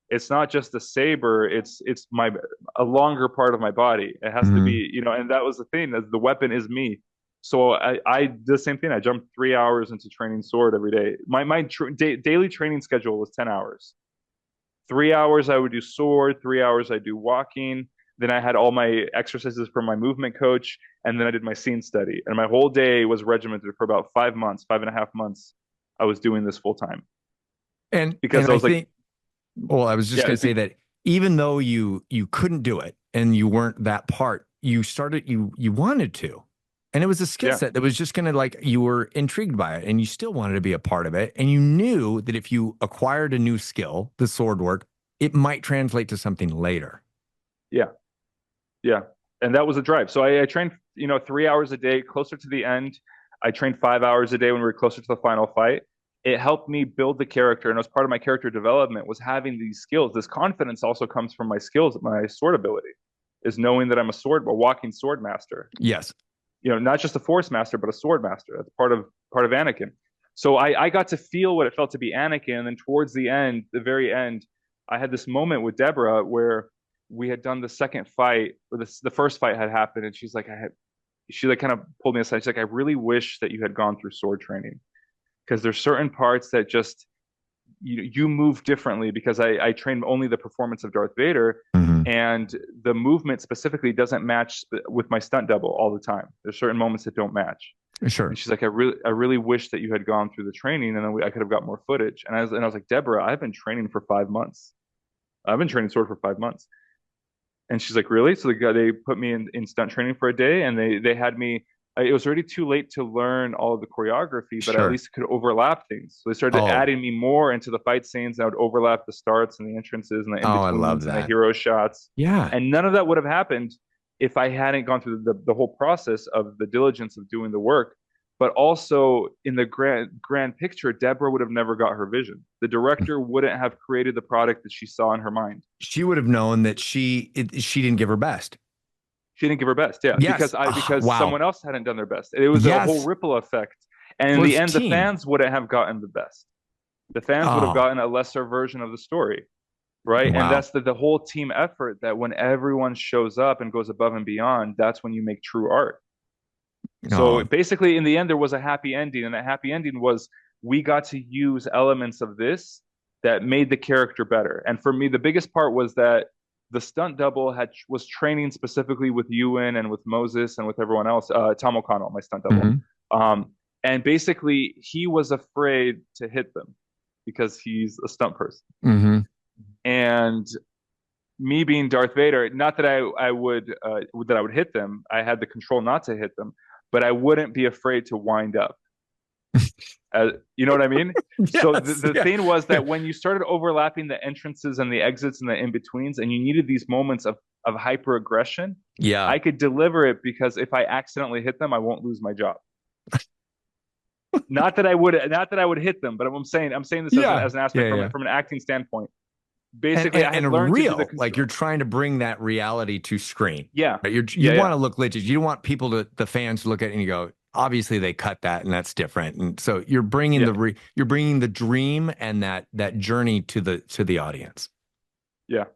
It's not just a saber, it's my a longer part of my body. It has to Mhm. be, and that was the thing, that the weapon is me. So I did the same thing. I jumped 3 hours into training sword every day. My daily training schedule was 10 hours. 3 hours I would do sword, 3 hours I do walking. Then I had all my exercises from my movement coach, and then I did my scene study. And my whole day was regimented for about 5 months, 5.5 months. I was doing this full time And because I I was like, think, well, I was just yeah, going to say that even though you couldn't do it and you weren't that part, you wanted to. And it was a skill yeah, set that was just going to, like, you were intrigued by it and you still wanted to be a part of it. And you knew that if you acquired a new skill, the sword work, it might translate to something later. yeah. Yeah, and that was a drive. So I trained, 3 hours a day, closer to the end. I trained 5 hours a day when we were closer to the final fight. It helped me build the character, and as part of my character development was having these skills. This confidence also comes from my skills, my sword ability, is knowing that I'm a walking sword master. Yes. Not just a force master, but a sword master. That's part of Anakin. So I got to feel what it felt to be Anakin, and then towards the end, the very end, I had this moment with Deborah where we had done the second fight, or the first fight had happened, and she like kind of pulled me aside. She's like, I really wish that you had gone through sword training because there's certain parts that just you move differently because I trained only the performance of Darth Vader, Hmm. and the movement specifically doesn't match with my stunt double all the time. There's certain moments that don't match. And Sure. she's like, I really wish that you had gone through the training, and then I could have got more footage. And I was like, Deborah, I've been training for 5 months. I've been training sword for 5 months. And she's like, really? So they put me in stunt training for a day, and they had me. It was already too late to learn all of the choreography, but at Sure. least it could overlap things. So they started Oh, adding me more into the fight scenes. And I would overlap the starts and the entrances and the oh, I love in-betweens and the that. hero shots. Yeah. And none of that would have happened if I hadn't gone through the whole process of the diligence of doing the work. But also in the grand picture, Deborah would have never got her vision. The director wouldn't have created the product that she saw in her mind. She would have known that she didn't give her best. She didn't give her best, yeah, Yes. Oh, because wow. someone else hadn't done their best. It was a whole Yes. ripple effect, and in Well, the it's end, the team. fans wouldn't have gotten the best. The fans would have Oh, gotten a lesser version of the story, right? And wow. that's the whole team effort. That when everyone shows up and goes above and beyond, that's when you make true art. So Oh, basically, in the end, there was a happy ending, and that happy ending was we got to use elements of this that made the character better. And for me, the biggest part was that the stunt double was training specifically with Ewan and with Moses and with everyone else. Tom O'Connell, my stunt double, hmm. um, and basically he was afraid to hit them because he's a stunt person. Hmm. And me being Darth Vader, not that I would hit them. I had the control not to hit them, but I wouldn't be afraid to wind up. You know what I mean? So the, Yes. the Yeah. thing was that when you started overlapping the entrances and the exits and the in-betweens, and you needed these moments of hyper aggression, Yeah. I could deliver it because if I accidentally hit them, I won't lose my job. Not that I would hit them, but I'm saying this as an, Yeah. as an Yeah. aspect from Yeah. from an acting standpoint. and, Basically, and I had and learned to do the real, like, control. you're trying to bring that reality to screen. Yeah, Right? You yeah, want yeah, to look legit. You don't want people the fans to look at it and you go, obviously they cut that and that's different. And so you're bringing yeah, you're bringing the dream and that journey to the audience. yeah.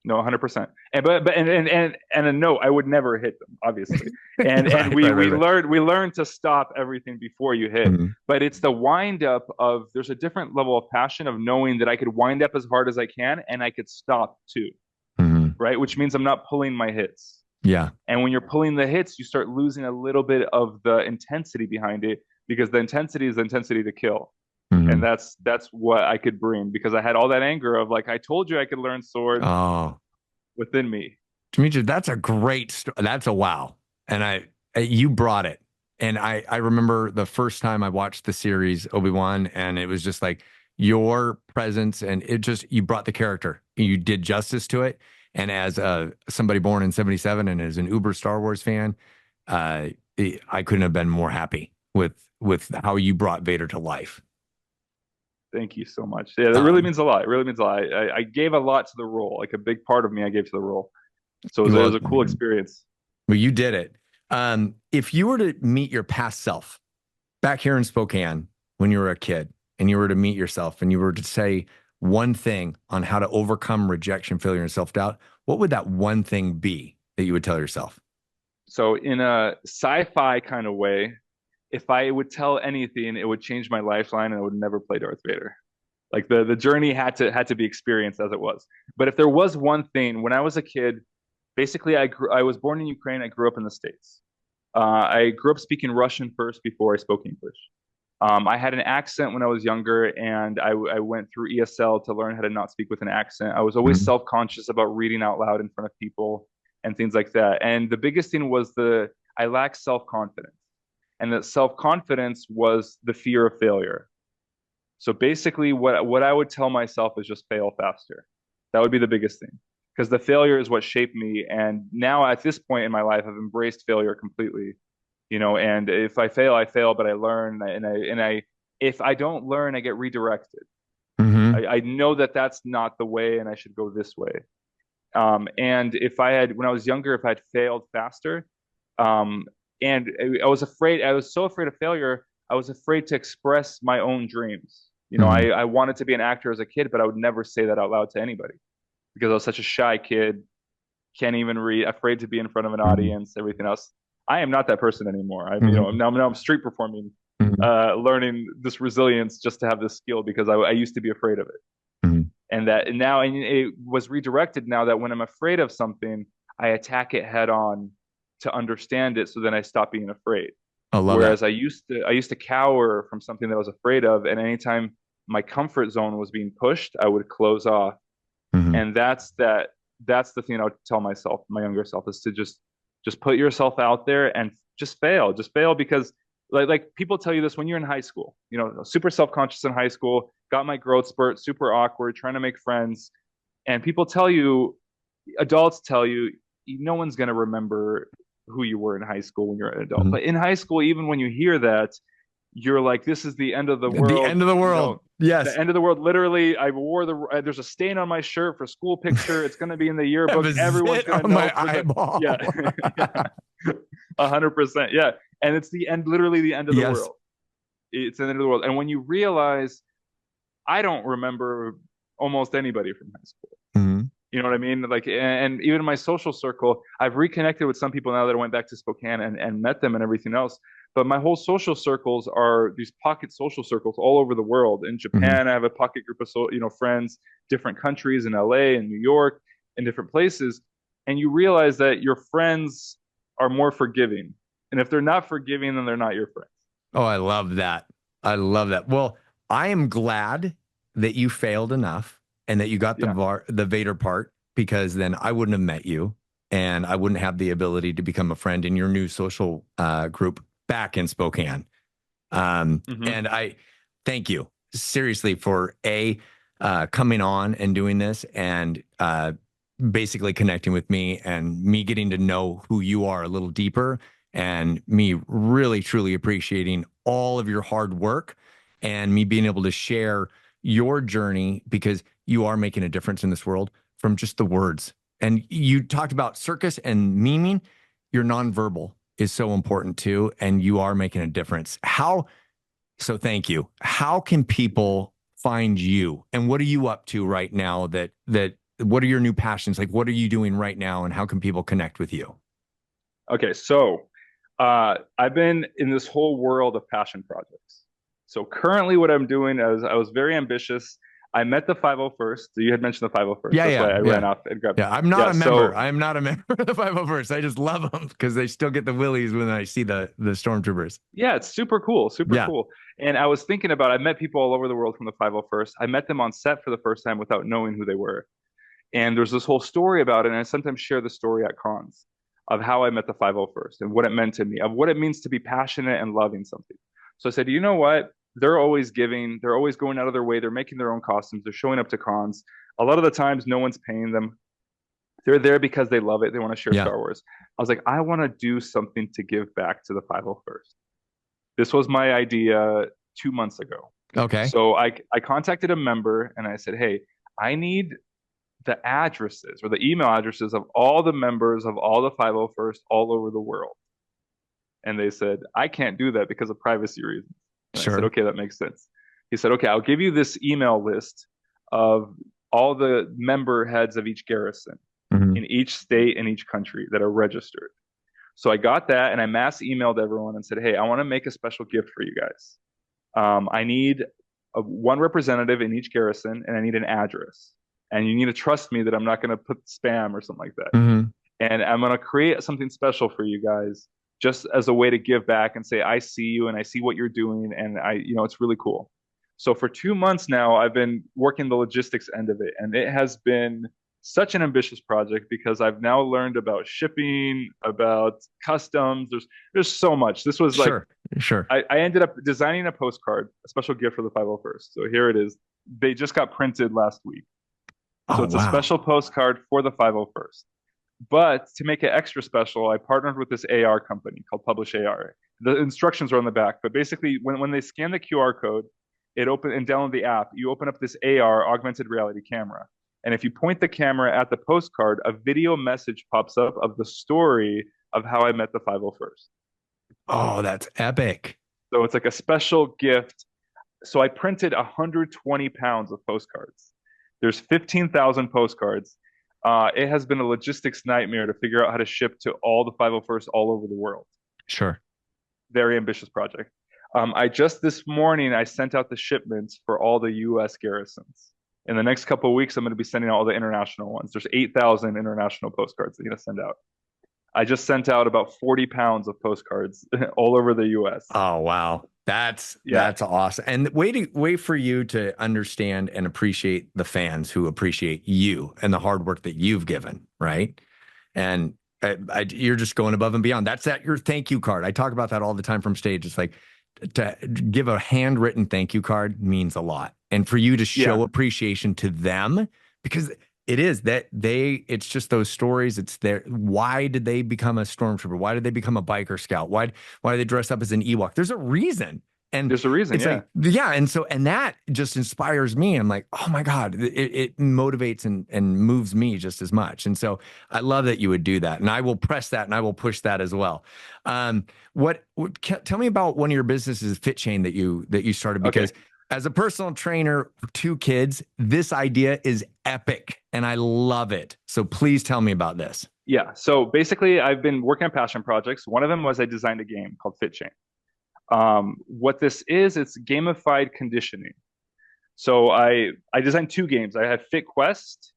No, 100%. And no, I would never hit them, obviously. And Right. we Right. Right. we Right. learned to stop everything before you hit. Mhm. But it's the wind up of there's a different level of passion of knowing that I could wind up as hard as I can and I could stop too, Mhm. right? Which means I'm not pulling my hits. Yeah. And when you're pulling the hits, you start losing a little bit of the intensity behind it because the intensity is the intensity to kill. And Mhm. that's what I could bring because I had all that anger of like I told you I could learn sword Oh, within me. Demetrius, that's a great story. That's a wow. And you brought it. And I remember the first time I watched the series Obi-Wan, and it was just like your presence, and you brought the character. You did justice to it. And as somebody born in 77 and as an uber Star Wars fan, I couldn't have been more happy with how you brought Vader to life. Thank you so much. Yeah, that really means a lot. It really means a lot. I gave a lot to the role. Like a big part of me I gave to the role. So it was a cool experience. Well, you did it. If you were to meet your past self back here in Spokane when you were a kid and you were to meet yourself and you were to say one thing on how to overcome rejection, failure, and self-doubt, what would that one thing be that you would tell yourself? So in a sci-fi kind of way, if I would tell anything, it would change my lifeline and I would never play Darth Vader. Like the journey had to be experienced as it was. But if there was one thing, when I was a kid, basically I was born in Ukraine. I grew up in the States. I grew up speaking Russian first before I spoke English. I had an accent when I was younger, and I went through ESL to learn how to not speak with an accent. I was always self-conscious about reading out loud in front of people and things like that. And the biggest thing was I lacked self-confidence, and that self-confidence was the fear of failure. So basically, what I would tell myself is just fail faster. That would be the biggest thing, because the failure is what shaped me. And now at this point in my life, I've embraced failure completely. And if I fail, I fail, but I learn, and if I don't learn, I get redirected. I know that that's not the way, and I should go this way. And when I was younger, if I had failed faster, and I was so afraid of failure, I was afraid to express my own dreams. I wanted to be an actor as a kid, but I would never say that out loud to anybody because I was such a shy kid, can't even read, afraid to be in front of an audience, everything else. I am not that person anymore. Now I'm street performing, learning this resilience just to have this skill because I used to be afraid of it. And it was redirected now that when I'm afraid of something, I attack it head on to understand it. So then I stop being afraid. Whereas I used to cower from something that I was afraid of. And anytime my comfort zone was being pushed, I would close off. And that's the thing I would tell myself, my younger self, is to just put yourself out there and just fail because like people tell you this when you're in high school, super self-conscious in high school, got my growth spurt, super awkward, trying to make friends. And adults tell you, no one's going to remember who you were in high school when you're an adult. But in high school, even when you hear that, you're like, this is the end of the world. The end of the world. Yes. The end of the world. Literally, I wore there's a stain on my shirt for school picture. It's going to be in the yearbook. Everyone's going to know. My eyeball. Yeah. 100%. Yeah. And it's literally the end of the world. It's the end of the world. And when you realize, I don't remember almost anybody from high school. You know what I mean? Like, and even in my social circle, I've reconnected with some people now that I went back to Spokane and met them and everything else. But my whole social circles are these pocket social circles all over the world. In Japan, I have a pocket group of friends, different countries in LA and New York and different places. And you realize that your friends are more forgiving. And if they're not forgiving, then they're not your friends. Oh, I love that. I love that. Well, I am glad that you failed enough and that you got the Vader part, because then I wouldn't have met you and I wouldn't have the ability to become a friend in your new social group back in Spokane. And I thank you seriously for coming on and doing this and basically connecting with me and me getting to know who you are a little deeper, and me really, truly appreciating all of your hard work and me being able to share your journey, because you are making a difference in this world from just the words. And you talked about circus and memeing. Your nonverbal is so important too, and you are making a difference. So thank you. How can people find you, and what are you up to right now? What are your new passions? Like, what are you doing right now, and how can people connect with you? Okay, so I've been in this whole world of passion projects. So currently what I'm doing is I was very ambitious. I met the 501st. You had mentioned the 501st. That's why I ran off and grabbed it. Yeah, I'm not a member. I am not a member of the 501st. I just love them because they still get the willies when I see the stormtroopers. Yeah, it's super cool. Super cool. And I was thinking about, I met people all over the world from the 501st. I met them on set for the first time without knowing who they were. And there's this whole story about it. And I sometimes share the story at cons of how I met the 501st and what it meant to me, of what it means to be passionate and loving something. So I said, you know what? They're always giving. They're always going out of their way. They're making their own costumes. They're showing up to cons. A lot of the times, no one's paying them. They're there because they love it. They want to share Yeah. Star Wars. I was like, I want to do something to give back to the 501st. This was my idea 2 months ago. Okay. So I contacted a member and I said, hey, I need the addresses or the email addresses of all the members of all the 501st all over the world. And they said, I can't do that because of privacy reasons. And I said, Sure. okay, that makes sense. He said, okay, I'll give you this email list of all the member heads of each garrison Mhm. in each state and each country that are registered. So I got that and I mass emailed everyone and said, hey, I want to make a special gift for you guys. I need one representative in each garrison and I need an address. And you need to trust me that I'm not going to put spam or something like that. Mhm. And I'm going to create something special for you guys just as a way to give back and say, I see you and I see what you're doing. And it's really cool. So for 2 months now, I've been working the logistics end of it. And it has been such an ambitious project because I've now learned about shipping, about customs. There's so much. This was like, Sure. I ended up designing a postcard, a special gift for the 501st. So here it is. They just got printed last week. So Oh, it's a wow. special postcard for the 501st. But to make it extra special, I partnered with this AR company called Publish AR. The instructions are on the back, but basically when they scan the QR code, it open and download the app, you open up this AR augmented reality camera. And if you point the camera at the postcard, a video message pops up of the story of how I met the 501st. Oh, that's epic. So it's like a special gift. So I printed 120 pounds of postcards. There's 15,000 postcards. It has been a logistics nightmare to figure out how to ship to all the 501st all over the world. Sure. Very ambitious project. This morning, I sent out the shipments for all the U.S. garrisons. In the next couple of weeks, I'm going to be sending out all the international ones. There's 8,000 international postcards that I'm going to send out. I just sent out about 40 pounds of postcards all over the U.S. Oh, wow. That's awesome. And way for you to understand and appreciate the fans who appreciate you and the hard work that you've given, right? And you're just going above and beyond. That's your thank you card. I talk about that all the time from stage. It's like to give a handwritten thank you card means a lot. And for you to show appreciation to them, because it is that it's just those stories. It's their, why did they become a stormtrooper? Why did they become a biker scout? Why do they dress up as an Ewok? There's a reason. And there's a reason. It's and that just inspires me. I'm like, oh my God, it motivates and moves me just as much. And so I love that you would do that. And I will press that and I will push that as well. Tell me about one of your businesses, Fit Chain, that you started, because as a personal trainer for 2 kids, this idea is epic and I love it. So please tell me about this. Yeah. So basically I've been working on passion projects. One of them was I designed a game called Fit Chain. What this is, it's gamified conditioning. So I designed 2 games. I have Fit Quest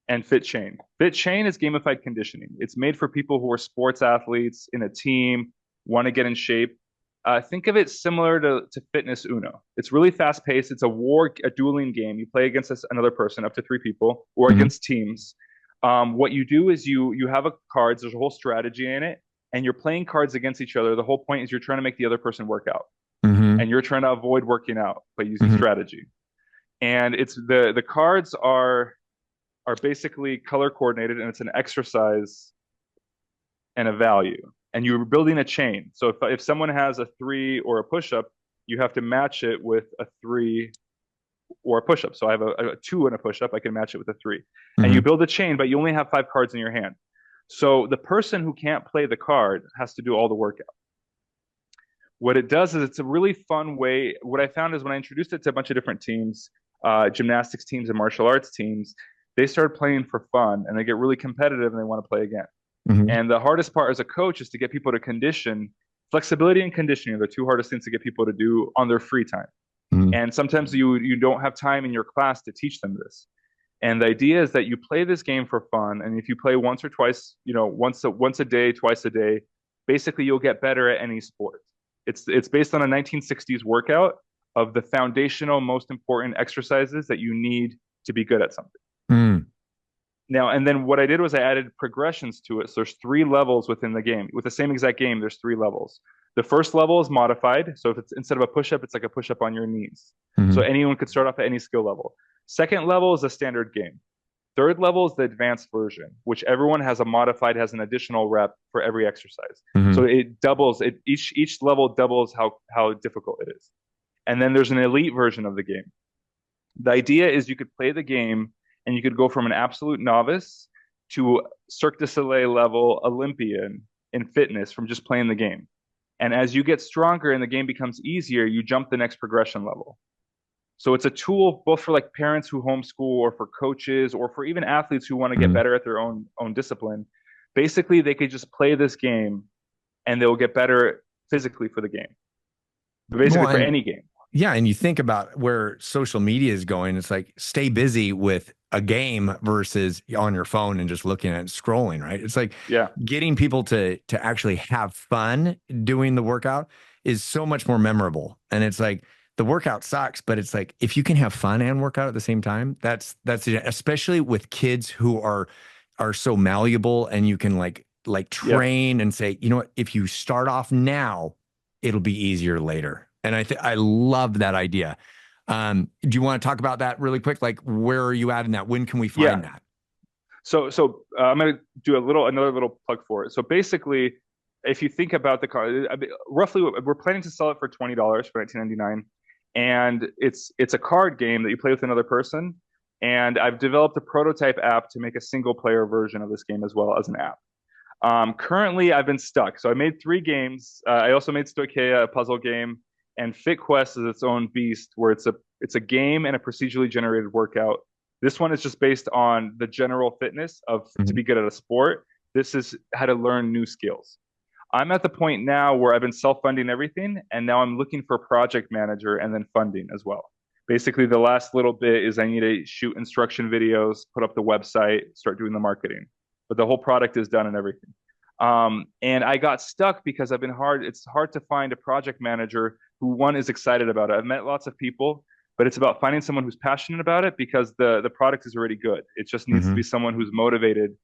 and Fit Chain. Fit Chain is gamified conditioning. It's made for people who are sports athletes in a team, want to get in shape. Think of it similar to Fitness Uno. It's really fast paced. It's a dueling game. You play against another person, up to 3 people, or against teams. What you do is you have cards. There's a whole strategy in it, and you're playing cards against each other. The whole point is you're trying to make the other person work out, and you're trying to avoid working out by using strategy. And it's the cards are basically color coordinated, and it's an exercise and a value. And you're building a chain. So if someone has a 3 or a push-up, you have to match it with a 3 or a push-up. So I have a 2 and a push-up, I can match it with a 3. And you build a chain, but you only have 5 cards in your hand. So the person who can't play the card has to do all the workout. What it does is it's a really fun way. What I found is when I introduced it to a bunch of different teams, gymnastics teams and martial arts teams, they started playing for fun and they get really competitive and they want to play again. And the hardest part as a coach is to get people to condition. Flexibility and conditioning are the 2 hardest things to get people to do on their free time. And sometimes you don't have time in your class to teach them this. And the idea is that you play this game for fun. And if you play once or twice, once a day, twice a day, basically you'll get better at any sport. It's based on a 1960s workout of the foundational, most important exercises that you need to be good at something. Now, and then what I did was I added progressions to it. So there's 3 levels within the game. With the same exact game, there's 3 levels. The first level is modified. So if it's instead of a push-up, it's like a push-up on your knees. So anyone could start off at any skill level. Second level is a standard game. Third level is the advanced version, which everyone has has an additional rep for every exercise. Hmm. So it doubles it each level doubles how difficult it is. And then there's an elite version of the game. The idea is you could play the game and you could go from an absolute novice to Cirque du Soleil level Olympian in fitness from just playing the game. And as you get stronger and the game becomes easier, you jump the next progression level. So it's a tool both for like parents who homeschool or for coaches or for even athletes who want to get Hmm. better at their own discipline. Basically, they could just play this game and they'll get better physically for the game. Basically Well, for any game. yeah, and you think about where social media is going, it's like stay busy with a game versus on your phone and just looking at it, scrolling, right? It's like Yeah. getting people to actually have fun doing the workout is so much more memorable. And it's like the workout sucks, but it's like if you can have fun and work out at the same time, that's it. Especially with kids who are so malleable and you can like Yeah. train and say, you know what, if you start off now, it'll be easier later. And I love that idea. Do you want to talk about that really quick? Like, where are you at in that? When can we find Yeah. that? So I'm going to do another little plug for it. So basically, if you think about the car, I mean, roughly we're planning to sell it for $20 for 19.99, and it's a card game that you play with another person. And I've developed a prototype app to make a single player version of this game as well as an app. Currently, I've been stuck. So I made 3 games. I also made Stoicheia, a puzzle game, and FitQuest is its own beast, where it's a game and a procedurally generated workout. This one is just based on the general fitness of to Mhm. be good at a sport. This is how to learn new skills. I'm at the point now where I've been self-funding everything, and now I'm looking for a project manager and then funding as well. Basically, the last little bit is I need to shoot instruction videos, put up the website, start doing the marketing. But the whole product is done and everything. And I got stuck because it's hard to find a project manager who one is excited about it. I've met lots of people, but it's about finding someone who's passionate about it because the product is already good. It just needs to Mhm. be someone who's motivated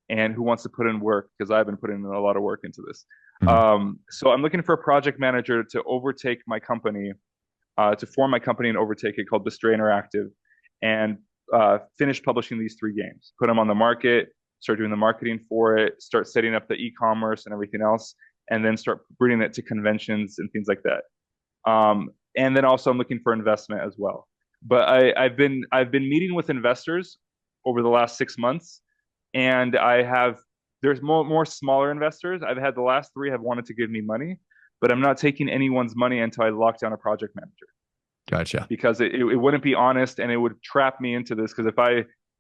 and who wants to put in work because I've been putting in a lot of work into this. Mhm. So I'm looking for a project manager to overtake my company, to form my company and overtake it called Bestray Interactive, and finish publishing these 3 games, put them on the market, start doing the marketing for it, start setting up the e-commerce and everything else, and then start bringing it to conventions and things like that. And then also I'm looking for investment as well. But I've been meeting with investors over the last 6 months, and there's more smaller investors. I've had the last 3 have wanted to give me money, but I'm not taking anyone's money until I lock down a project manager Gotcha. because it wouldn't be honest and it would trap me into this. Because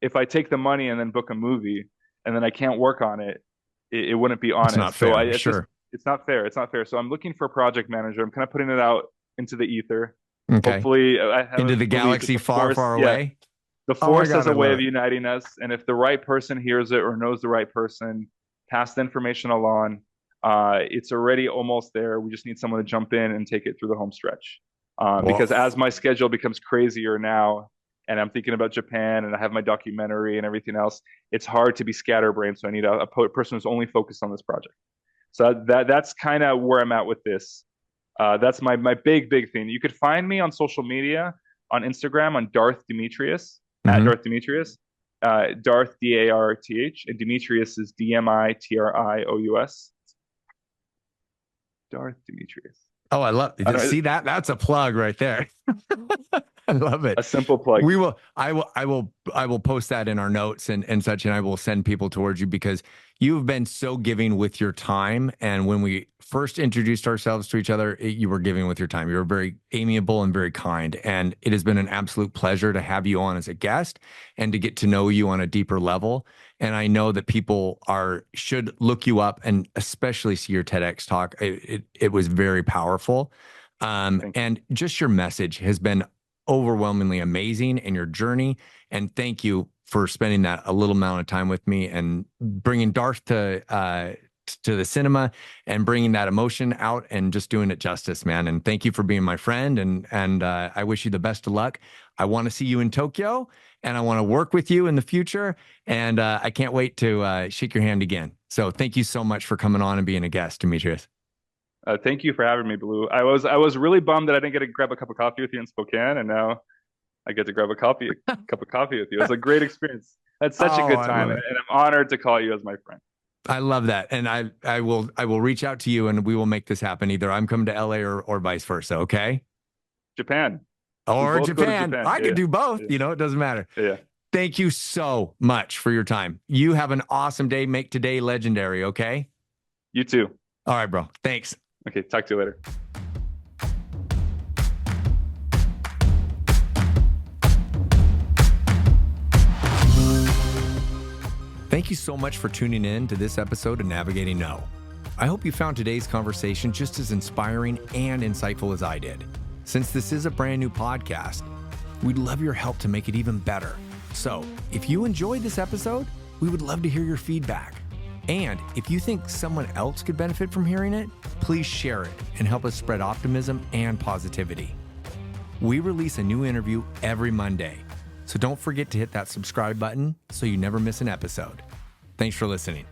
if I take the money and then book a movie and then I can't work on it, it wouldn't be It's not honest. So fair. it's just Sure. it's not fair. It's not fair. So I'm looking for a project manager. I'm kind of putting it out into the ether. Okay. Hopefully, I have Into a the belief that galaxy far, far away. the Oh my force has God, I a way love of it. uniting us, and if the right person hears it or knows the right person, pass the information along. It's already almost there. We just need someone to jump in and take it through the home stretch. Well, Because as my schedule becomes crazier now, and I'm thinking about Japan, and I have my documentary and everything else, it's hard to be scatterbrained. So I need a person who's only focused on this project. So that's kind of where I'm at with this. That's my big thing. You could find me on social media on Instagram on Darth Dmitrious at mhm. Darth Dmitrious, Darth Darth, and Dmitrious is Dmitrious. Darth Dmitrious. Oh, I love I don't see that. That's a plug right there. I love it. a simple plug. I will post that in our notes and such, and I will send people towards you because you've been so giving with your time. And when we first introduced ourselves to each other, you were giving with your time. You were very amiable and very kind. And it has been an absolute pleasure to have you on as a guest and to get to know you on a deeper level. And I know that people should look you up and especially see your TEDx talk. It was very powerful. Thank you. And just your message has been overwhelmingly amazing in your journey. And thank you for spending that a little amount of time with me and bringing Darth to the cinema and bringing that emotion out and just doing it justice, man. And thank you for being my friend. And I wish you the best of luck. I want to see you in Tokyo and I want to work with you in the future. And I can't wait to shake your hand again. So thank you so much for coming on and being a guest, Dmitrious. Thank you for having me, Blue. I was really bummed that I didn't get to grab a cup of coffee with you in Spokane, and now I get to grab a cup of coffee with you. It was a great experience. had such a good I time, love and it. I'm honored to call you as my friend. I love that. And I will reach out to you and we will make this happen. Either I'm coming to LA or vice versa. Okay. Japan. Or both go to Japan. Japan. I could Yeah. do both. Yeah. You know, it doesn't matter. Yeah. Thank you so much for your time. You have an awesome day. Make today legendary. Okay. You too. All right, bro. Thanks. Okay. Talk to you later. Thank you so much for tuning in to this episode of Navigating No. I hope you found today's conversation just as inspiring and insightful as I did. Since this is a brand new podcast, we'd love your help to make it even better. So, if you enjoyed this episode, we would love to hear your feedback. And if you think someone else could benefit from hearing it, please share it and help us spread optimism and positivity. We release a new interview every Monday, so don't forget to hit that subscribe button so you never miss an episode. Thanks for listening.